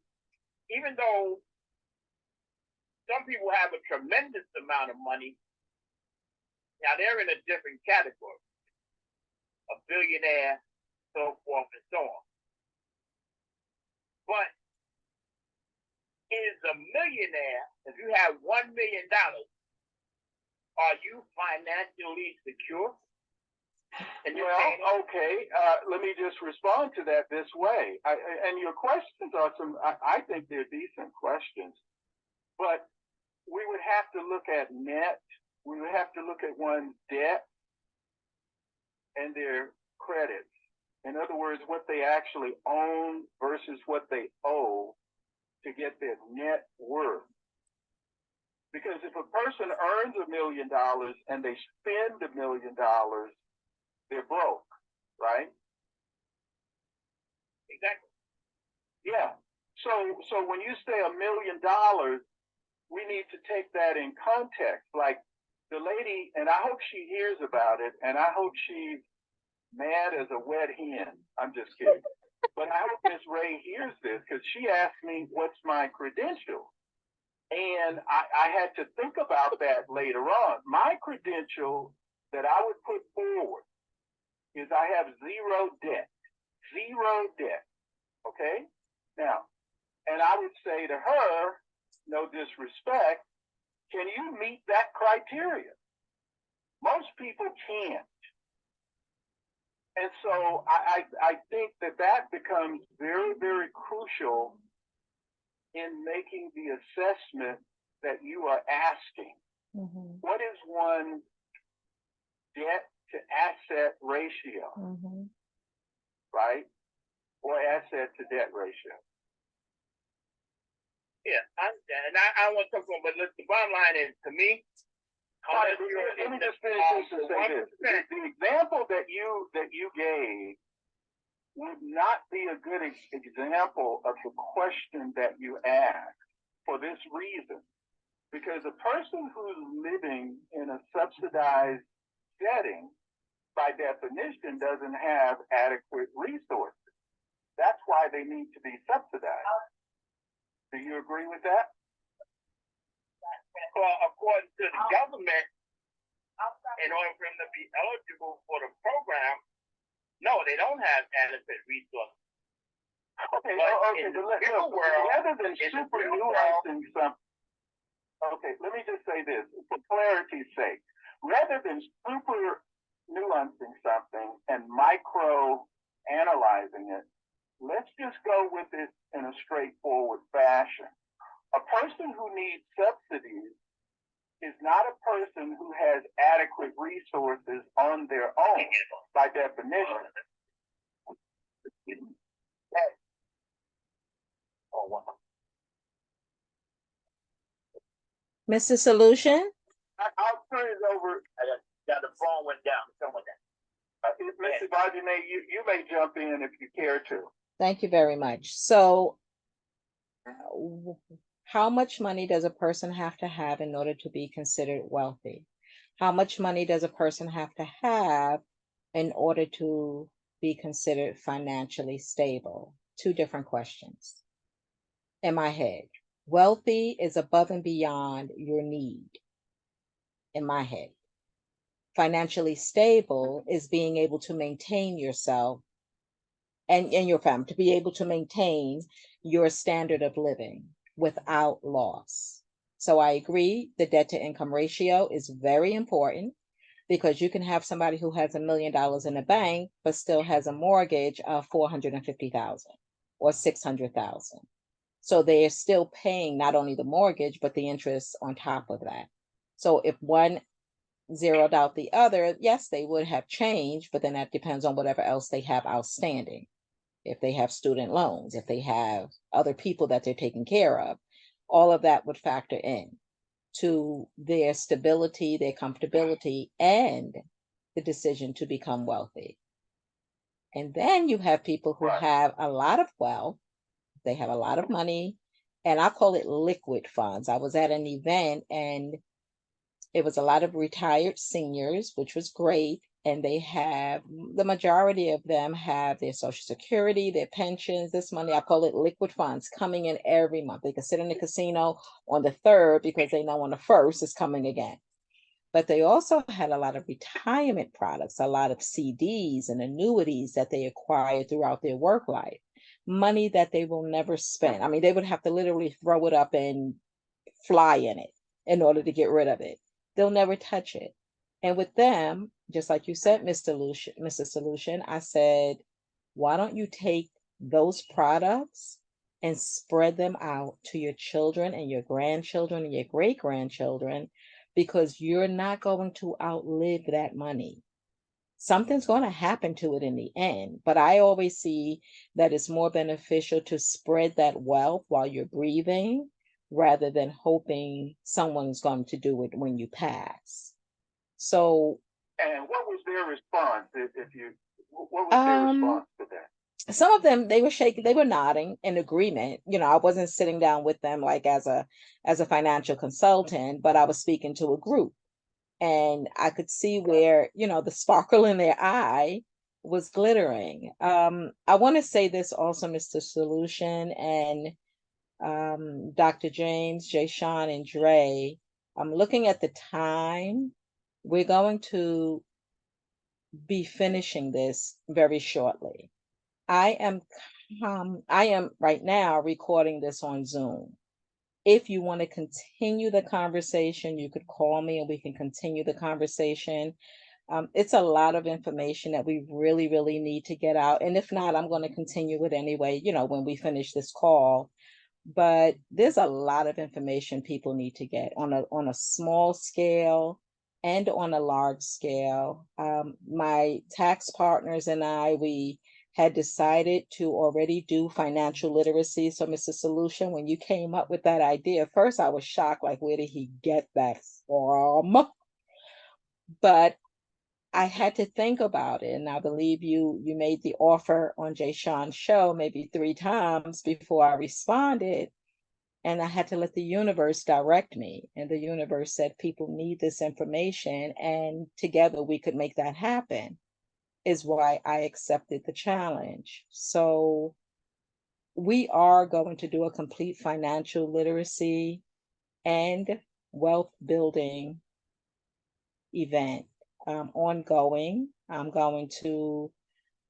even though some people have a tremendous amount of money, now they're in a different category, a billionaire, so forth and so on. But is a millionaire, if you have $1 million, are you financially secure? Okay. Let me just respond to that this way. And your questions are I think they're decent questions, but we would have to look at net. We would have to look at one's debt and their credits. In other words, what they actually own versus what they owe to get their net worth. Because if a person earns $1 million and they spend $1 million, they're broke, right? Exactly. Yeah. So when you say $1 million, we need to take that in context. Like the lady, and I hope she hears about it, and I hope she's mad as a wet hen. I'm just kidding. But I hope Miss Ray hears this because she asked me, what's my credential? And I had to think about that later on. My credential that I would put forward is I have zero debt. Zero debt. Okay? Now, and I would say to her, no disrespect, can you meet that criteria? Most people can't. And so I think that becomes very, very crucial in making the assessment that you are asking. Mm-hmm. What is one debt to asset ratio, right? Or asset to debt ratio? Yeah, I understand. And I want to talk about, but the bottom line is, to me, let me just finish this and say this. The example that you gave would not be a good example of the question that you asked for this reason. Because a person who's living in a subsidized setting, by definition, doesn't have adequate resources. That's why they need to be subsidized. Do you agree with that? Well, according to the government, in order for them to be eligible for the program, no, they don't have adequate resources. Okay, but rather than super nuancing something, okay, let me just say this for clarity's sake. Rather than super nuancing something and micro analyzing it, let's just go with it in a straightforward fashion. A person who needs subsidies is not a person who has adequate resources on their own, by definition. Mr. Solution? I'll turn it over. The phone went down. Mr. Evadyne, you may jump in if you care to. Thank you very much. So, how much money does a person have to have in order to be considered wealthy? How much money does a person have to have in order to be considered financially stable? Two different questions in my head. Wealthy is above and beyond your need in my head. Financially stable is being able to maintain yourself and your family, to be able to maintain your standard of living without loss. So I agree, the debt to income ratio is very important because you can have somebody who has $1 million in the bank, but still has a mortgage of $450,000 or 600,000. So they are still paying not only the mortgage, but the interest on top of that. So if one zeroed out the other, yes, they would have changed, but then that depends on whatever else they have outstanding. If they have student loans, if they have other people that they're taking care of, all of that would factor in to their stability, their comfortability, and the decision to become wealthy. And then you have people who have a lot of wealth, they have a lot of money, and I call it liquid funds. I was at an event and it was a lot of retired seniors, which was great. And they have, the majority of them have their Social Security, their pensions, this money, I call it liquid funds, coming in every month. They can sit in the casino on the 3rd because they know on the 1st it's coming again. But they also had a lot of retirement products, a lot of CDs and annuities that they acquired throughout their work life, money that they will never spend. I mean, they would have to literally throw it up and fly in it in order to get rid of it. They'll never touch it. And with them, just like you said, Mr. Solution, I said, why don't you take those products and spread them out to your children and your grandchildren and your great grandchildren, because you're not going to outlive that money. Something's going to happen to it in the end, but I always see that it's more beneficial to spread that wealth while you're breathing rather than hoping someone's going to do it when you pass. So, and what was their response? What was their response to that? Some of them, they were shaking, they were nodding in agreement. You know, I wasn't sitting down with them like as a financial consultant, but I was speaking to a group, and I could see where, you know, the sparkle in their eye was glittering. I want to say this also, Mr. Solution, and Dr. James, Jay Sean, and Dre. I'm looking at the time. We're going to be finishing this very shortly. I am right now recording this on Zoom. If you want to continue the conversation, you could call me and we can continue the conversation. It's a lot of information that we really, really need to get out. And if not, I'm going to continue it anyway, you know, when we finish this call. But there's a lot of information people need to get on a small scale and on a large scale. My tax partners and I, we had decided to already do financial literacy. So, Mr. Solution, when you came up with that idea, first I was shocked, like, where did he get that from? But I had to think about it. And I believe you made the offer on Jay Sean's show maybe 3 times before I responded. And I had to let the universe direct me. And the universe said, people need this information. And together we could make that happen, is why I accepted the challenge. So we are going to do a complete financial literacy and wealth building event ongoing. I'm going to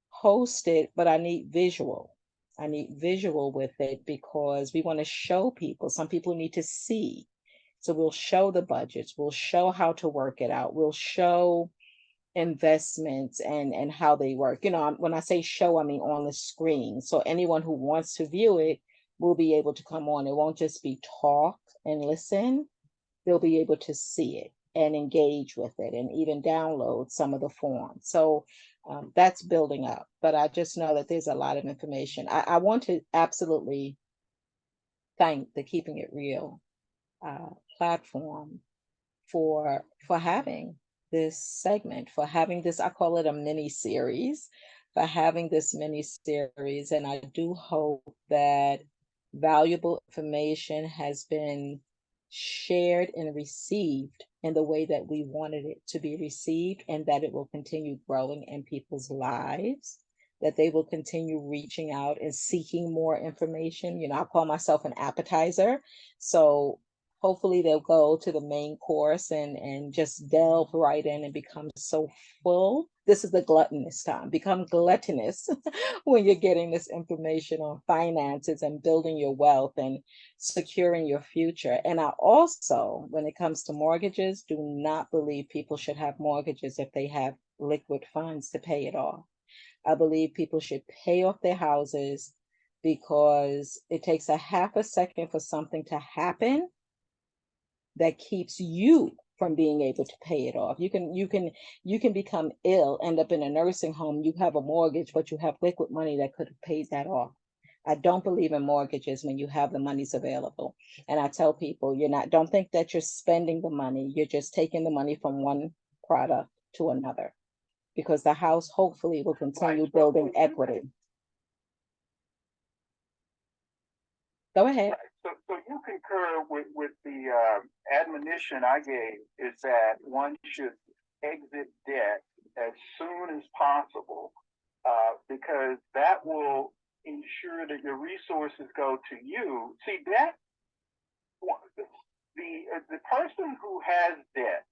host it, but I need visual. I need visual with it because we want to show people. Some people need to see. So we'll show the budgets, we'll show how to work it out, we'll show investments and how they work. You know, when I say show, I mean on the screen. So anyone who wants to view it will be able to come on. It won't just be talk and listen. They'll be able to see it and engage with it and even download some of the forms. So that's building up. But I just know that there's a lot of information. I want to absolutely thank the Keeping It Real platform for having this segment, for having this, I call it a mini series, for having this mini series. And I do hope that valuable information has been shared and received in the way that we wanted it to be received, and that it will continue growing in people's lives, that they will continue reaching out and seeking more information. You know, I call myself an appetizer. So hopefully they'll go to the main course and just delve right in and become so full. This is the gluttonous time. Become gluttonous when you're getting this information on finances and building your wealth and securing your future. And I also, when it comes to mortgages, do not believe people should have mortgages if they have liquid funds to pay it off. I believe people should pay off their houses, because it takes a half a second for something to happen that keeps you from being able to pay it off. You can become ill, end up in a nursing home, you have a mortgage, but you have liquid money that could have paid that off. I don't believe in mortgages when you have the monies available. And I tell people, don't think that you're spending the money. You're just taking the money from one product to another, because the house hopefully will continue building equity. Go ahead. So you concur with the admonition I gave, is that one should exit debt as soon as possible, because that will ensure that your resources go to you. See, debt, the person who has debt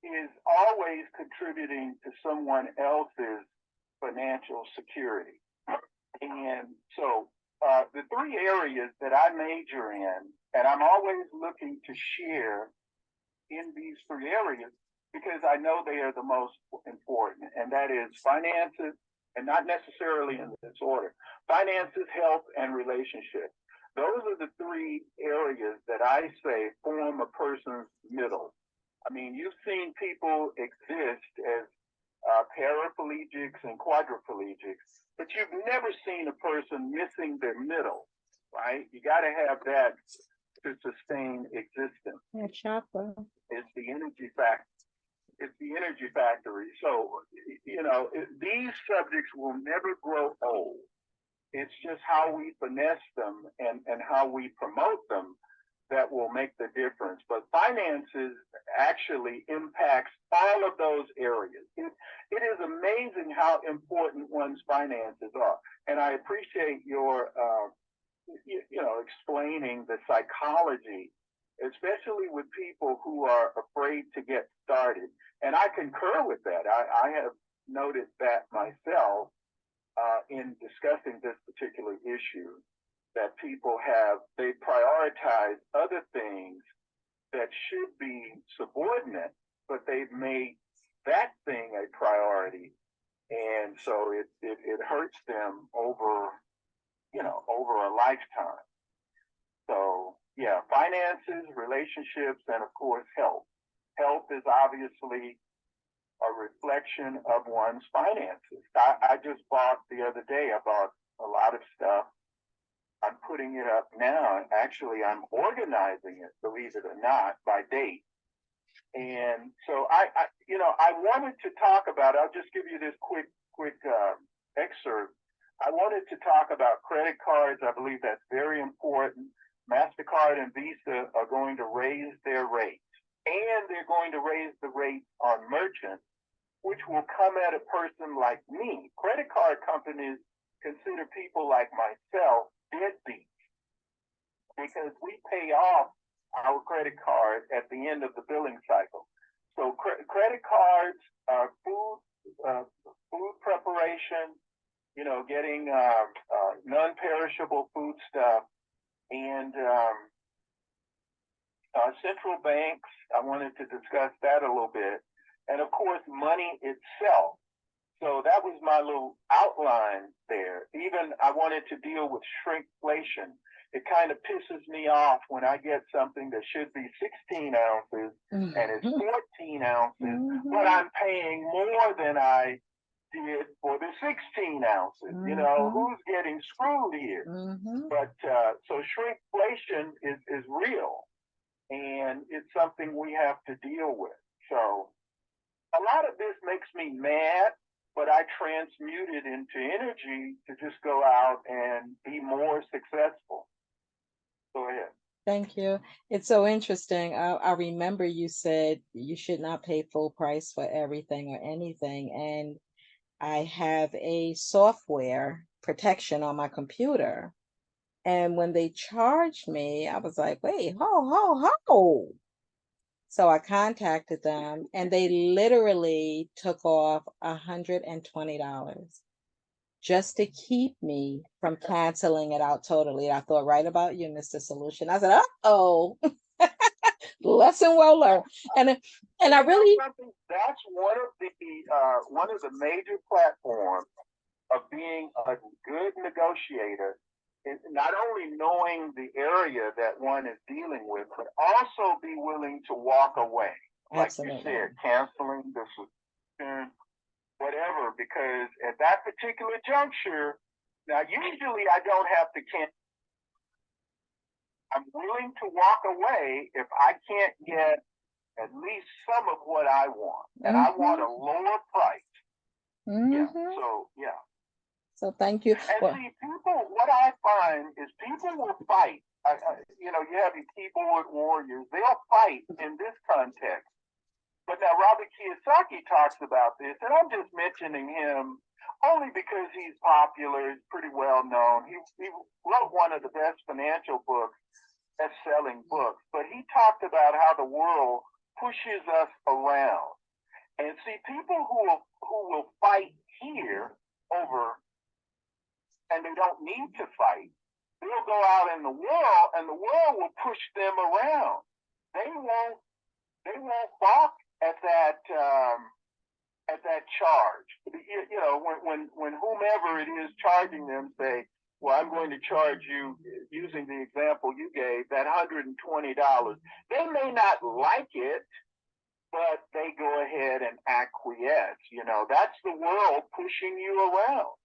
is always contributing to someone else's financial security. And so the three areas that I major in, and I'm always looking to share in these three areas because I know they are the most important, and that is finances, and not necessarily in this order: finances, health, and relationships. Those are the three areas that I say form a person's middle. I mean, you've seen people exist as paraplegics and quadriplegics, but you've never seen a person missing their middle, right? You got to have that to sustain existence. Yeah, chakra. It's the energy factor. It's the energy factory. So, these subjects will never grow old. It's just how we finesse them and how we promote them that will make the difference. But finances actually impacts all of those areas. It is amazing how important one's finances are. And I appreciate your, explaining the psychology, especially with people who are afraid to get started. And I concur with that. I have noted that myself in discussing this particular issue, that people they prioritize other things that should be subordinate, but they've made that thing a priority. And so it hurts them over a lifetime. So yeah, finances, relationships, and of course, health. Health is obviously a reflection of one's finances. I just bought the other day, I bought a lot of stuff. I'm putting it up now. Actually, I'm organizing it, believe it or not, by date. And so I wanted to talk about, I'll just give you this quick excerpt. I wanted to talk about credit cards. I believe that's very important. MasterCard and Visa are going to raise their rates, and they're going to raise the rates on merchants, which will come at a person like me. Credit card companies consider people like myself deadbeats because we pay off our credit card at the end of the billing cycle. So credit cards, food preparation, getting non-perishable food stuff, and central banks. I wanted to discuss that a little bit. And of course, money itself. So that was my little outline there. Even I wanted to deal with shrinkflation. It kind of pisses me off when I get something that should be 16 ounces and it's 14 ounces, but I'm paying more than I did for the 16 ounces. Who's getting screwed here? But so shrinkflation is real, and it's something we have to deal with. So a lot of this makes me mad, but I transmute it into energy to just go out and be more successful. Go ahead. Thank you. It's so interesting. I remember you said you should not pay full price for everything or anything. And I have a software protection on my computer. And when they charged me, I was like, wait, ho. So I contacted them, and they literally took off $120 just to keep me from canceling it out totally. I thought right about you, Mr. Solution. I said, uh-oh, lesson well learned. And I really, that's one of the major platforms of being a good negotiator not only knowing the area that one is dealing with, but also be willing to walk away. Like Absolutely. you said, canceling the subscription, whatever, because at that particular juncture, now usually I don't have to cancel. I'm willing to walk away if I can't get at least some of what I want. And I want a lower price. Yeah. So, yeah. So thank you. And see, people, what I find is people will fight. You know, you have your keyboard warriors. They'll fight in this context. But now Robert Kiyosaki talks about this, and I'm just mentioning him only because he's popular. He's pretty well known. He wrote one of the best financial books, best-selling books. But he talked about how the world pushes us around. And see, people who will fight here over, and they don't need to fight, they'll go out in the world, and the world will push them around. They won't balk at that charge. You know, when whomever it is charging them say, well, I'm going to charge you, using the example you gave, that $120. They may not like it, but they go ahead and acquiesce. You know, that's the world pushing you around.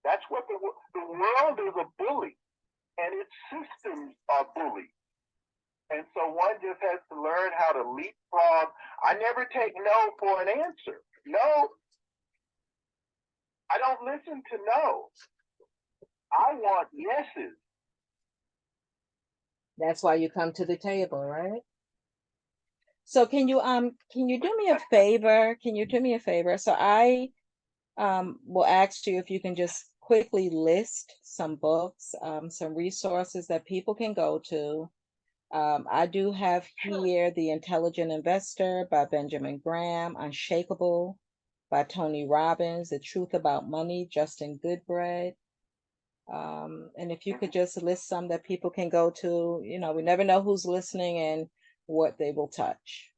That's what the world is, a bully, and its systems are bullies. And so one just has to learn how to leapfrog. I never take no for an answer. No, I don't listen to no. I want yeses. That's why you come to the table, right? So can you do me a favor? Can you do me a favor? So I will ask you if you can just quickly list some books, some resources that people can go to. I do have here The Intelligent Investor by Benjamin Graham, Unshakable by Tony Robbins, The Truth About Money, Justin Goodbread. And if you could just list some that people can go to, you know, we never know who's listening and what they will touch.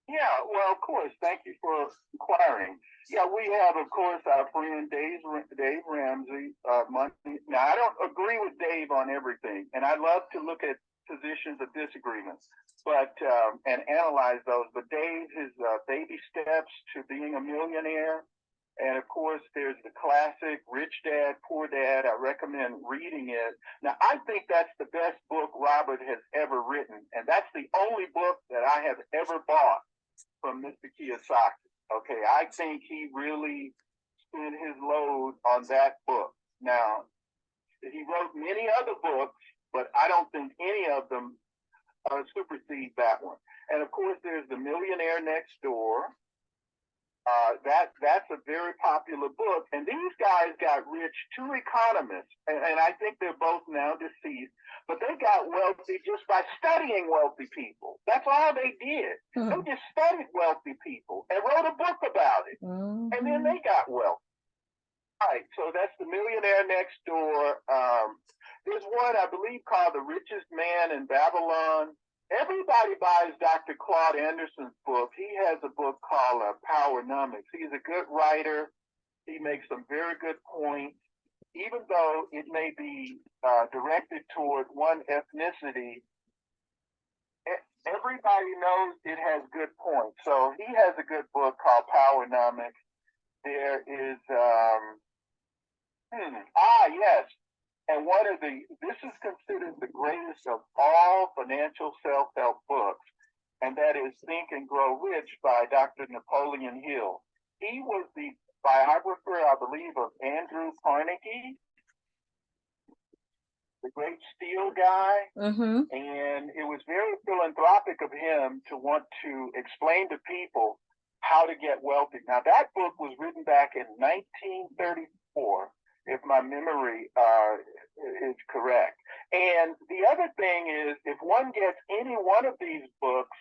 Yeah, well, of course. Thank you for inquiring. Yeah, we have, of course, our friend Dave Ramsey. Now, I don't agree with Dave on everything, and I love to look at positions of disagreement, but and analyze those. But Dave, his baby steps to being a millionaire, and of course, there's the classic Rich Dad, Poor Dad. I recommend reading it. Now, I think that's the best book Robert has ever written, and that's the only book that I have ever bought from Mr. Kiyosaki. Okay, I think he really spent his load on that book. Now, he wrote many other books, but I don't think any of them supersede that one. And of course, there's The Millionaire Next Door. That's a very popular book. And these guys got rich, two economists, and I think they're both now deceased, but they got wealthy just by studying wealthy people. That's all they did. They just studied wealthy people and wrote a book about it. And then they got wealthy. All right, so that's The Millionaire Next Door. There's one, I believe, called The Richest Man in Babylon. Everybody buys Dr. Claude Anderson's book. He has a book called Powernomics. He's a good writer. He makes some very good points. Even though it may be directed toward one ethnicity, everybody knows it has good points. So he has a good book called Powernomics. There is, yes. And this is considered the greatest of all financial self-help books, and that is Think and Grow Rich by Dr. Napoleon Hill. He was the biographer, I believe, of Andrew Carnegie, the great steel guy. And it was very philanthropic of him to want to explain to people how to get wealthy. Now, that book was written back in 1934. If my memory is correct. And the other thing is, if one gets any one of these books,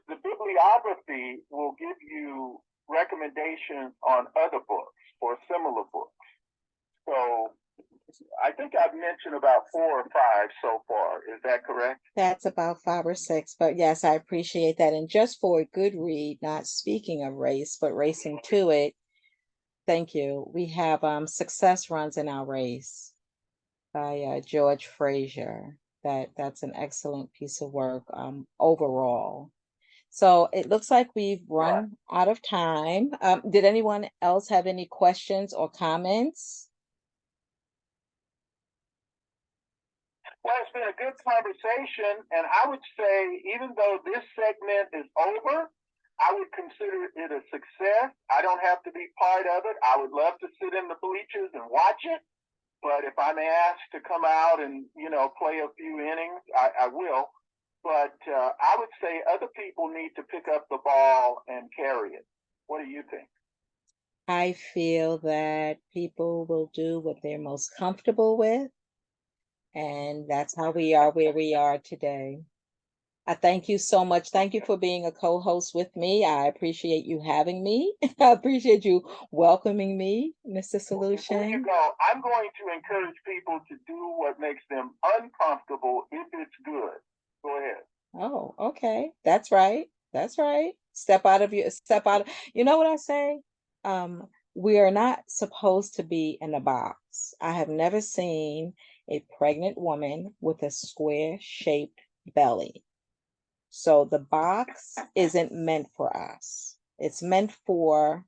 the bibliography will give you recommendations on other books or similar books. So I think I've mentioned about 4 or 5 so far. Is that correct? That's about 5 or 6, but yes, I appreciate that. And just for a good read, not speaking of race, but racing to it, thank you. We have Success Runs in Our Race. by George Fraser. That's an excellent piece of work overall. So it looks like we've run out of time. Did anyone else have any questions or comments? Well, it's been a good conversation, and I would say, even though this segment is over, I would consider it a success. I don't have to be part of it. I would love to sit in the bleachers and watch it, but if I'm asked to come out and, play a few innings, I will. But I would say other people need to pick up the ball and carry it. What do you think? I feel that people will do what they're most comfortable with, and that's how we are where we are today. I thank you so much. Thank you for being a co-host with me. I appreciate you having me. I appreciate you welcoming me, Mr. Solution. There you go. I'm going to encourage people to do what makes them uncomfortable if it's good. Go ahead. Oh, okay. That's right. That's right. Step out. You know what I say? We are not supposed to be in a box. I have never seen a pregnant woman with a square shaped belly. So the box isn't meant for us. It's meant for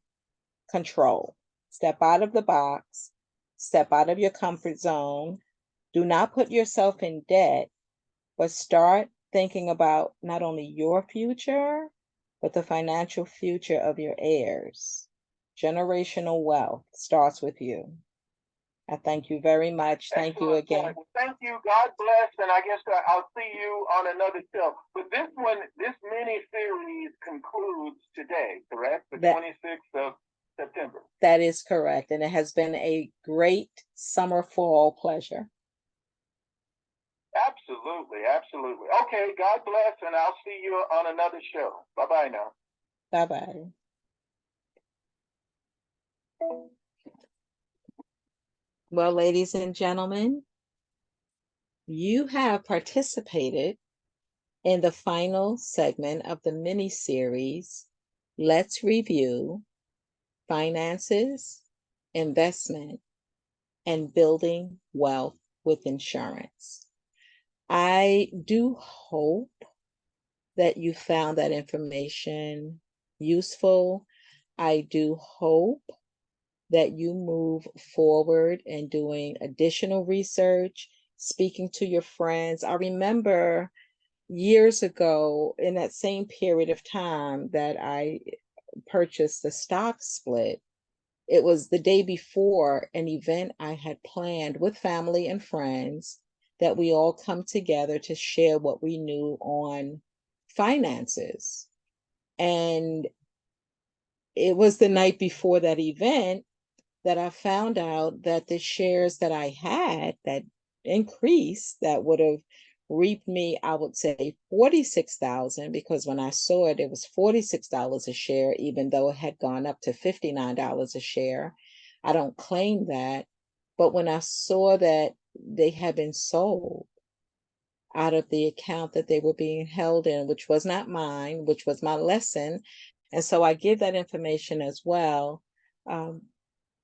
control. Step out of the box, step out of your comfort zone. Do not put yourself in debt, but start thinking about not only your future, but the financial future of your heirs. Generational wealth starts with you. I thank you very much. Thank you again. Well, thank you. God bless. And I guess I'll see you on another show. But this mini series concludes today, correct? The 26th of September. That is correct. And it has been a great summer fall pleasure. Absolutely. Absolutely. Okay. God bless. And I'll see you on another show. Bye-bye now. Bye-bye. Well, ladies and gentlemen, you have participated in the final segment of the mini series, Let's Review Finances, Investment, and Building Wealth with Insurance. I do hope that you found that information useful. I do hope that you move forward in doing additional research, speaking to your friends. I remember years ago, in that same period of time that I purchased the stock split, it was the day before an event I had planned with family and friends that we all come together to share what we knew on finances. And it was the night before that event that I found out that the shares that I had that increased that would have reaped me, I would say 46,000, because when I saw it, it was $46 a share, even though it had gone up to $59 a share. I don't claim that, but when I saw that they had been sold out of the account that they were being held in, which was not mine, which was my lesson. And so I give that information as well.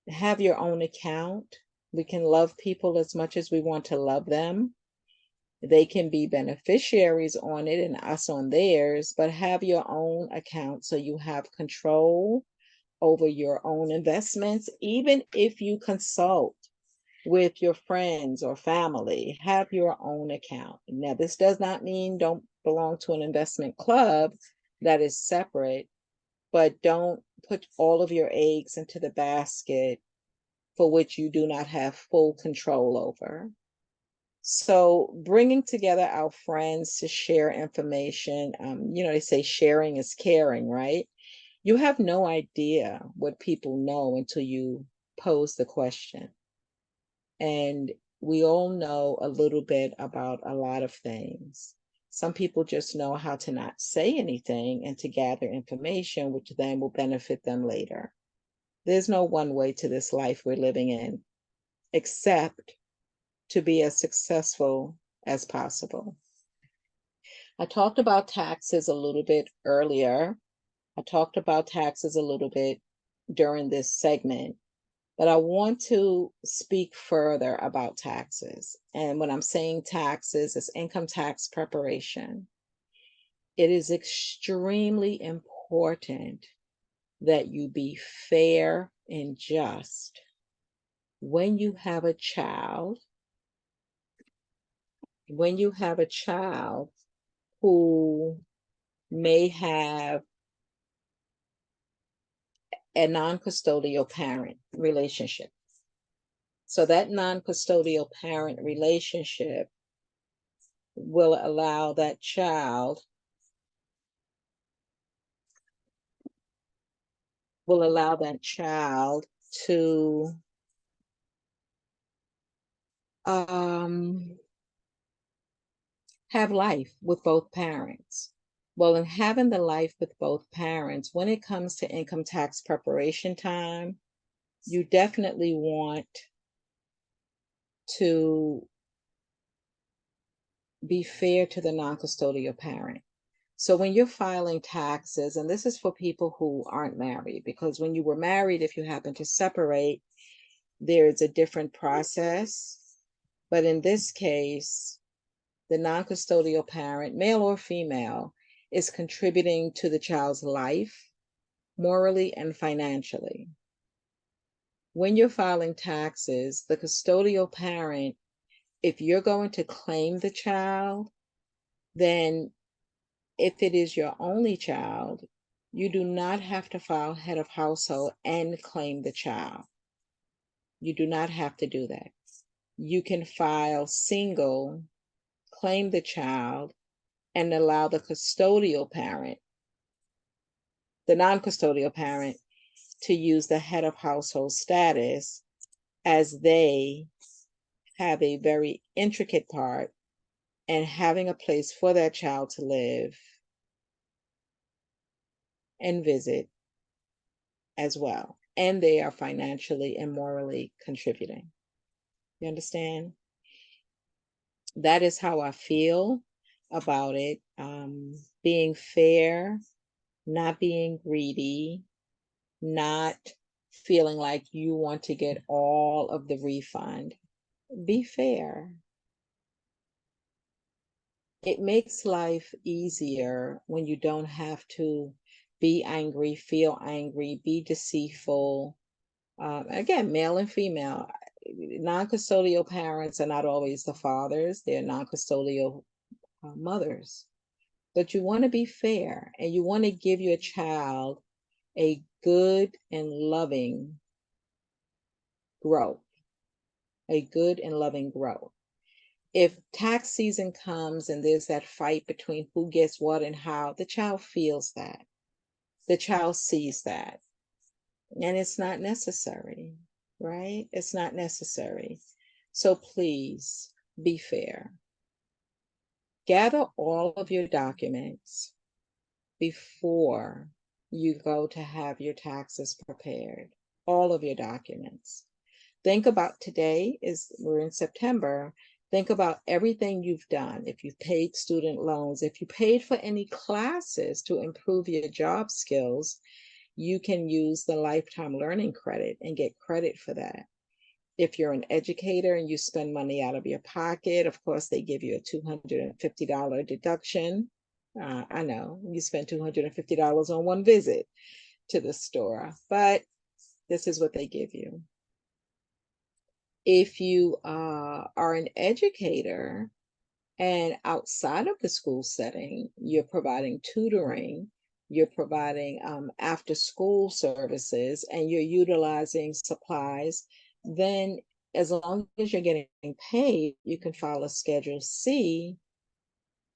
Have your own account. We can love people as much as we want to love them. They can be beneficiaries on it and us on theirs, but have your own account so you have control over your own investments. Even if you consult with your friends or family, have your own account. Now, this does not mean don't belong to an investment club that is separate, but don't put all of your eggs into the basket for which you do not have full control over. So bringing together our friends to share information, they say sharing is caring, right? You have no idea what people know until you pose the question. And we all know a little bit about a lot of things. Some people just know how to not say anything and to gather information, which then will benefit them later. There's no one way to this life we're living in, except to be as successful as possible. I talked about taxes a little bit earlier. I talked about taxes a little bit during this segment, But I want to speak further about taxes. And when I'm saying taxes, it's income tax preparation. It is extremely important that you be fair and just. When you have a child, who may have a non-custodial parent relationship. So that non-custodial parent relationship will allow that child to have life with both parents. Well, in having the life with both parents, when it comes to income tax preparation time, you definitely want to be fair to the non-custodial parent. So when you're filing taxes, and this is for people who aren't married, because when you were married, if you happen to separate, there's a different process. But in this case, the non-custodial parent, male or female, is contributing to the child's life, morally and financially. When you're filing taxes, the custodial parent, if you're going to claim the child, then if it is your only child, you do not have to file head of household and claim the child. You do not have to do that. You can file single, claim the child, and allow the custodial parent, the non-custodial parent, to use the head of household status, as they have a very intricate part in having a place for that child to live and visit as well. And they are financially and morally contributing. You understand? That is how I feel about it. Being fair, not being greedy, not feeling like you want to get all of the refund. Be fair. It makes life easier when you don't have to be angry, feel angry, be deceitful. Again, male and female. Non-custodial parents are not always the fathers, they're non-custodial mothers. But you want to be fair, and you want to give your child a good and loving growth, a good and loving growth. If tax season comes and there's that fight between who gets what and how, the child feels that. The child sees that. And it's not necessary, right? It's not necessary. So please be fair. Gather all of your documents before you go to have your taxes prepared. All of your documents. Think about we're in September. Think about everything you've done. If you've paid student loans, if you paid for any classes to improve your job skills, you can use the lifetime learning credit and get credit for that. If you're an educator and you spend money out of your pocket, of course, they give you a $250 deduction. I know you spend $250 on one visit to the store, but this is what they give you. If you are an educator and outside of the school setting, you're providing tutoring, you're providing after school services, and you're utilizing supplies, then as long as you're getting paid, you can file a Schedule C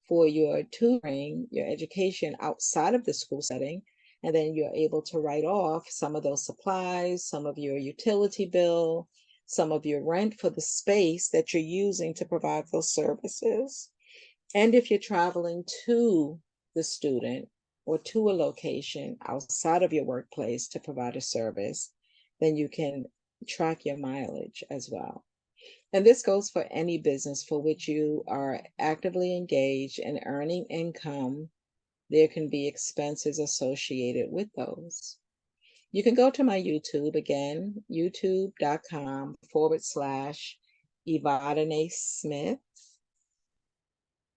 for your tutoring, your education outside of the school setting, and then you're able to write off some of those supplies, some of your utility bill, some of your rent for the space that you're using to provide those services. And if you're traveling to the student or to a location outside of your workplace to provide a service, then you can track your mileage as well. And this goes for any business for which you are actively engaged and earning income. There can be expenses associated with those. You can go to my YouTube again, youtube.com/EvadyneS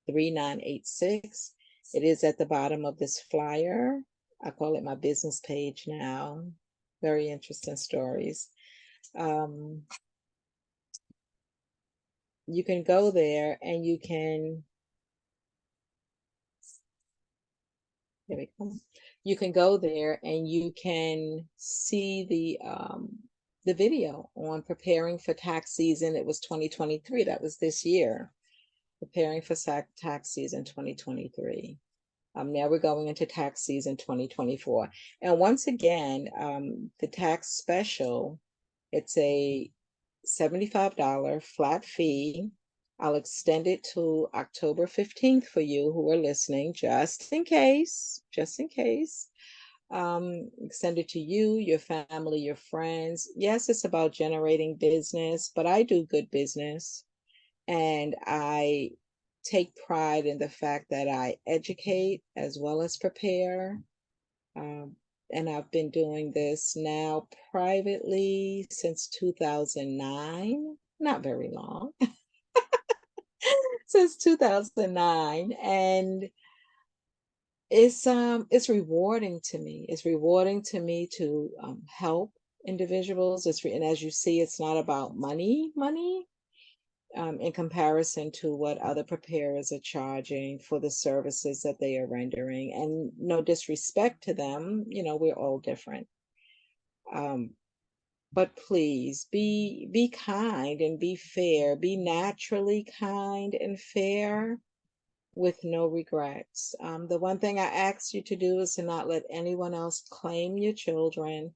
3986. It is at the bottom of this flyer. I call it my business page now. Very interesting stories. You can go there and you can, there we go. You can go there and you can see the video on preparing for tax season. It was 2023. That was this year. Preparing for tax season 2023. Now we're going into tax season 2024. And once again, the tax special, it's a $75 flat fee. I'll extend it to October 15th for you who are listening, just in case. Extend it to you, your family, your friends. Yes, it's about generating business, but I do good business. And I take pride in the fact that I educate as well as prepare. And I've been doing this now privately since 2009, not very long, since 2009. And it's rewarding to me. It's rewarding to me to help individuals. And as you see, it's not about money. In comparison to what other preparers are charging for the services that they are rendering. And no disrespect to them, we're all different. But please be kind and be fair. Be naturally kind and fair with no regrets. The one thing I ask you to do is to not let anyone else claim your children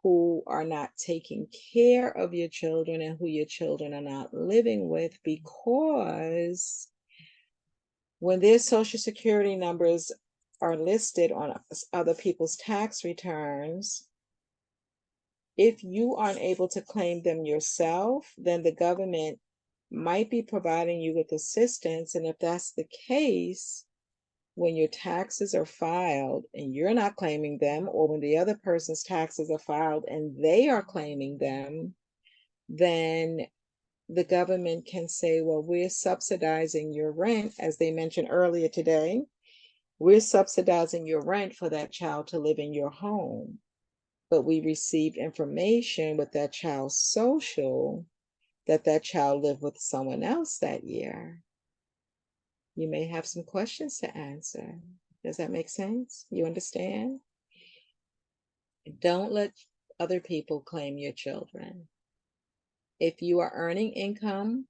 who are not taking care of your children and who your children are not living with, because when their social security numbers are listed on other people's tax returns, if you aren't able to claim them yourself, then the government might be providing you with assistance. And if that's the case, when your taxes are filed and you're not claiming them, or when the other person's taxes are filed and they are claiming them, then the government can say, well, we're subsidizing your rent, as they mentioned earlier today. We're subsidizing your rent for that child to live in your home. But we received information with that child's social that that child lived with someone else that year. You may have some questions to answer. Does that make sense? You understand? Don't let other people claim your children. If you are earning income,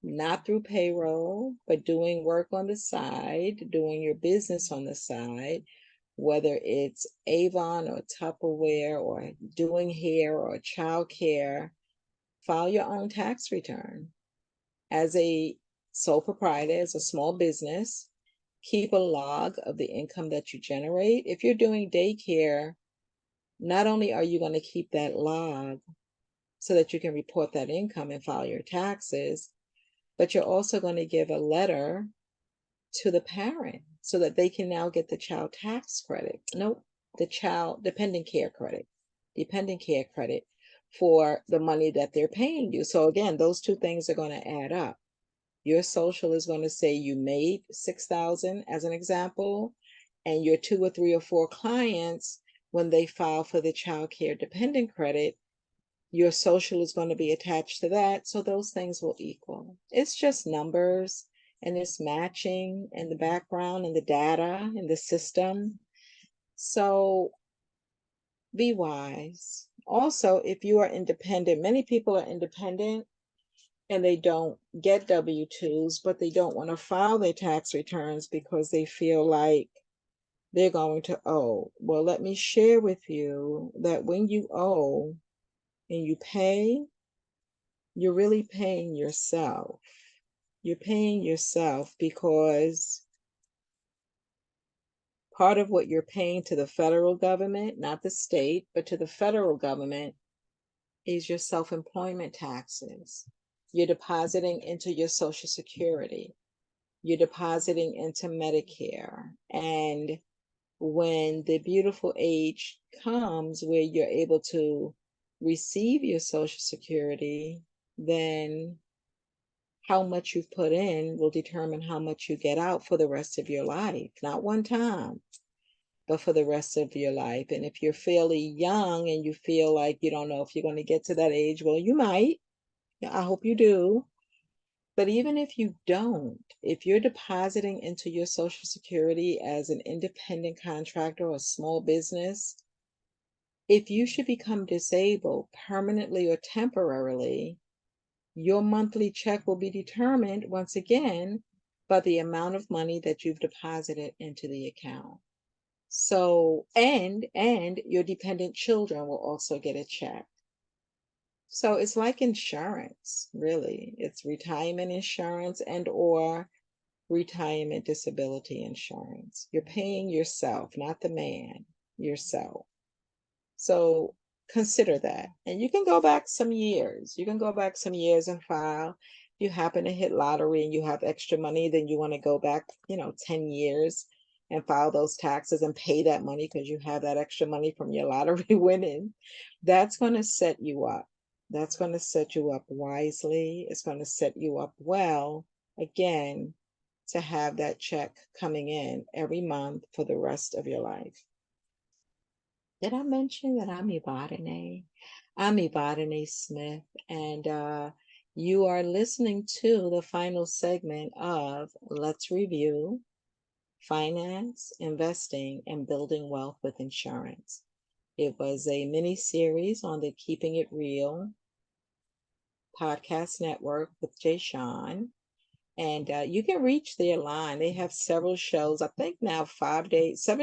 not through payroll, but doing work on the side, doing your business on the side, whether it's Avon or Tupperware or doing hair or childcare, file your own tax return. As a sole proprietor, as a small business, keep a log of the income that you generate. If you're doing daycare, not only are you going to keep that log so that you can report that income and file your taxes, but you're also going to give a letter to the parent so that they can now get the child tax credit. Nope, the child dependent care credit for the money that they're paying you. So again, those two things are going to add up. Your social is going to say you made $6,000 as an example, and your 2 or 3 or 4 clients, when they file for the child care dependent credit, your social is going to be attached to that. So those things will equal. It's just numbers, and it's matching in the background and the data in the system. So be wise. Also, if you are independent, many people are independent and they don't get W-2s, but they don't want to file their tax returns because they feel like they're going to owe. Well, let me share with you that when you owe and you pay, you're really paying yourself. You're paying yourself because part of what you're paying to the federal government, not the state, but to the federal government, is your self-employment taxes. You're depositing into your Social Security. You're depositing into Medicare. And when the beautiful age comes where you're able to receive your Social Security, then how much you've put in will determine how much you get out for the rest of your life. Not one time, but for the rest of your life. And if you're fairly young and you feel like you don't know if you're going to get to that age, well, you might. I hope you do. But even if you don't, if you're depositing into your Social Security as an independent contractor or a small business, if you should become disabled permanently or temporarily, your monthly check will be determined once again by the amount of money that you've deposited into the account. So, and your dependent children will also get a check. So it's like insurance, really. It's retirement insurance and or retirement disability insurance. You're paying yourself, not the man, yourself. So consider that. And you can go back some years. You can go back some years and file. If you happen to hit lottery and you have extra money, then you want to go back, 10 years and file those taxes and pay that money because you have that extra money from your lottery winning. That's going to set you up. That's going to set you up wisely. It's going to set you up well, again, to have that check coming in every month for the rest of your life. Did I mention that I'm Evadyne? I'm Evadyne Smith, and you are listening to the final segment of Let's Review Finance, Investing, and Building Wealth with Insurance. It was a mini series on the Keeping It Real podcast network with Jay Sean. And you can reach their line. They have several shows. I think now 7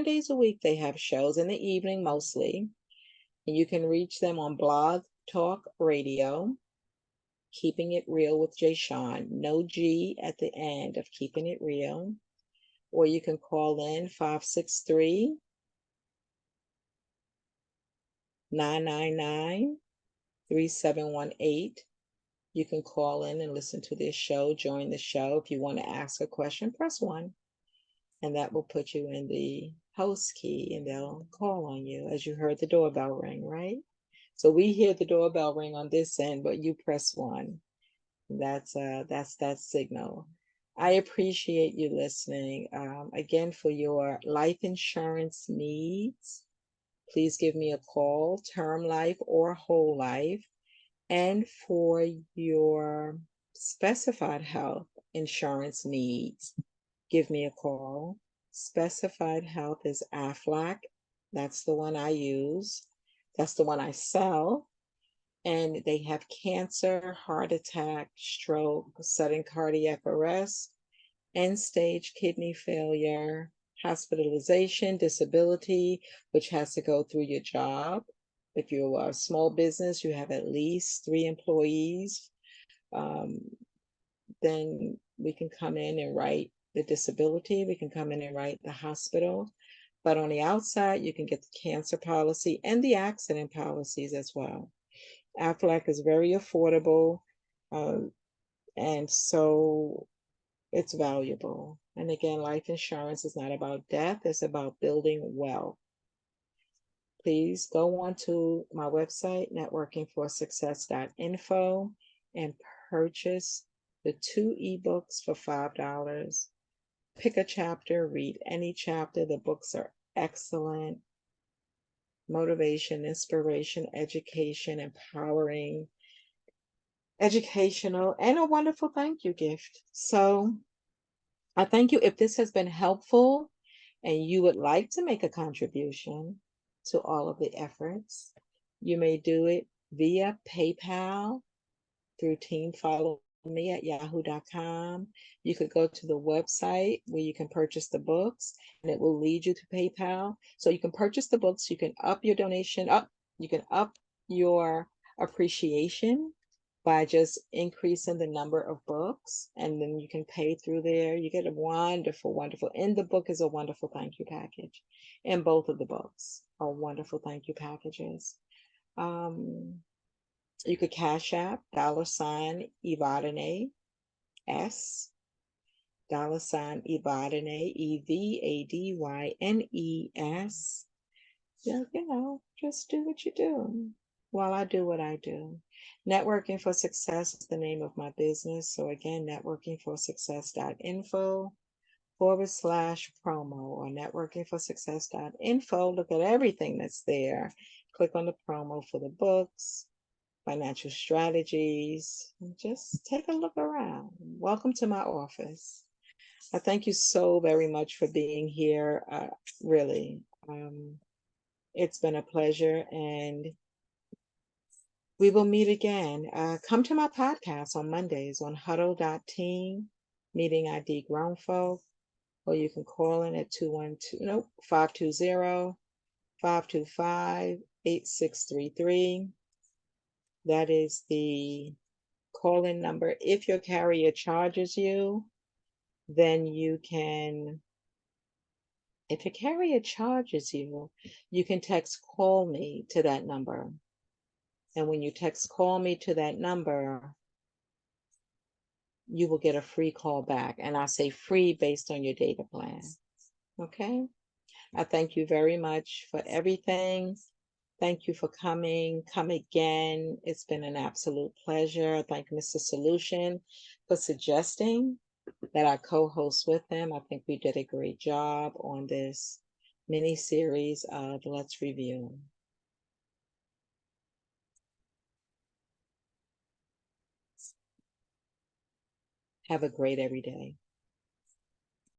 days a week, they have shows in the evening mostly. And you can reach them on Blog Talk Radio, Keeping It Real with Jay Sean. No G at the end of Keeping It Real. Or you can call in 563 999 3718. You can call in and listen to this show, join the show. If you want to ask a question, press 1. And that will put you in the host key and they'll call on you as you heard the doorbell ring, right? So we hear the doorbell ring on this end, but you press 1. That's that signal. I appreciate you listening. Again, for your life insurance needs, please give me a call, term life or whole life. And for your specified health insurance needs, give me a call. Specified health is Aflac. That's the one I use. That's the one I sell. And they have cancer, heart attack, stroke, sudden cardiac arrest, end-stage kidney failure, hospitalization, disability, which has to go through your job. If you're a small business, you have at least 3 employees, then we can come in and write the disability. We can come in and write the hospital. But on the outside, you can get the cancer policy and the accident policies as well. Aflac is very affordable, and so it's valuable. And again, life insurance is not about death, it's about building wealth. Please go on to my website, NetworkingForSuccess.info, and purchase the 2 ebooks for $5. Pick a chapter, read any chapter. The books are excellent. Motivation, inspiration, education, empowering, educational, and a wonderful thank you gift. So I thank you. If this has been helpful and you would like to make a contribution to all of the efforts, you may do it via PayPal through Team Follow Me at yahoo.com. You could go to the website where you can purchase the books and it will lead you to PayPal. So you can purchase the books, you can up your donation, you can up your appreciation by just increasing the number of books, and then you can pay through there. You get a wonderful, in the book is a wonderful thank you package. And both of the books are wonderful thank you packages. You could CashApp $EvadyneS. Evadyne, EvadyneS. Just do what you do while I do what I do. Networking for Success is the name of my business. So again, NetworkingForSuccess.info /promo or NetworkingForSuccess.info. Look at everything that's there. Click on the promo for the books, financial strategies. Just take a look around. Welcome to my office. I thank you so very much for being here. Really, it's been a pleasure, and we will meet again. Come to my podcast on Mondays on huddle.team, meeting ID grownfolk, or you can call in at 520-525-8633. That is the call-in number. If your carrier charges you, then you can, if your carrier charges you, you can text call me to that number. And when you text call me to that number, you will get a free call back. And I say free based on your data plan. Okay? I thank you very much for everything. Thank you for coming. Come again. It's been an absolute pleasure. I thank Mr. Solution for suggesting that I co-host with him. I think we did a great job on this mini series of Let's Review. Have a great every day.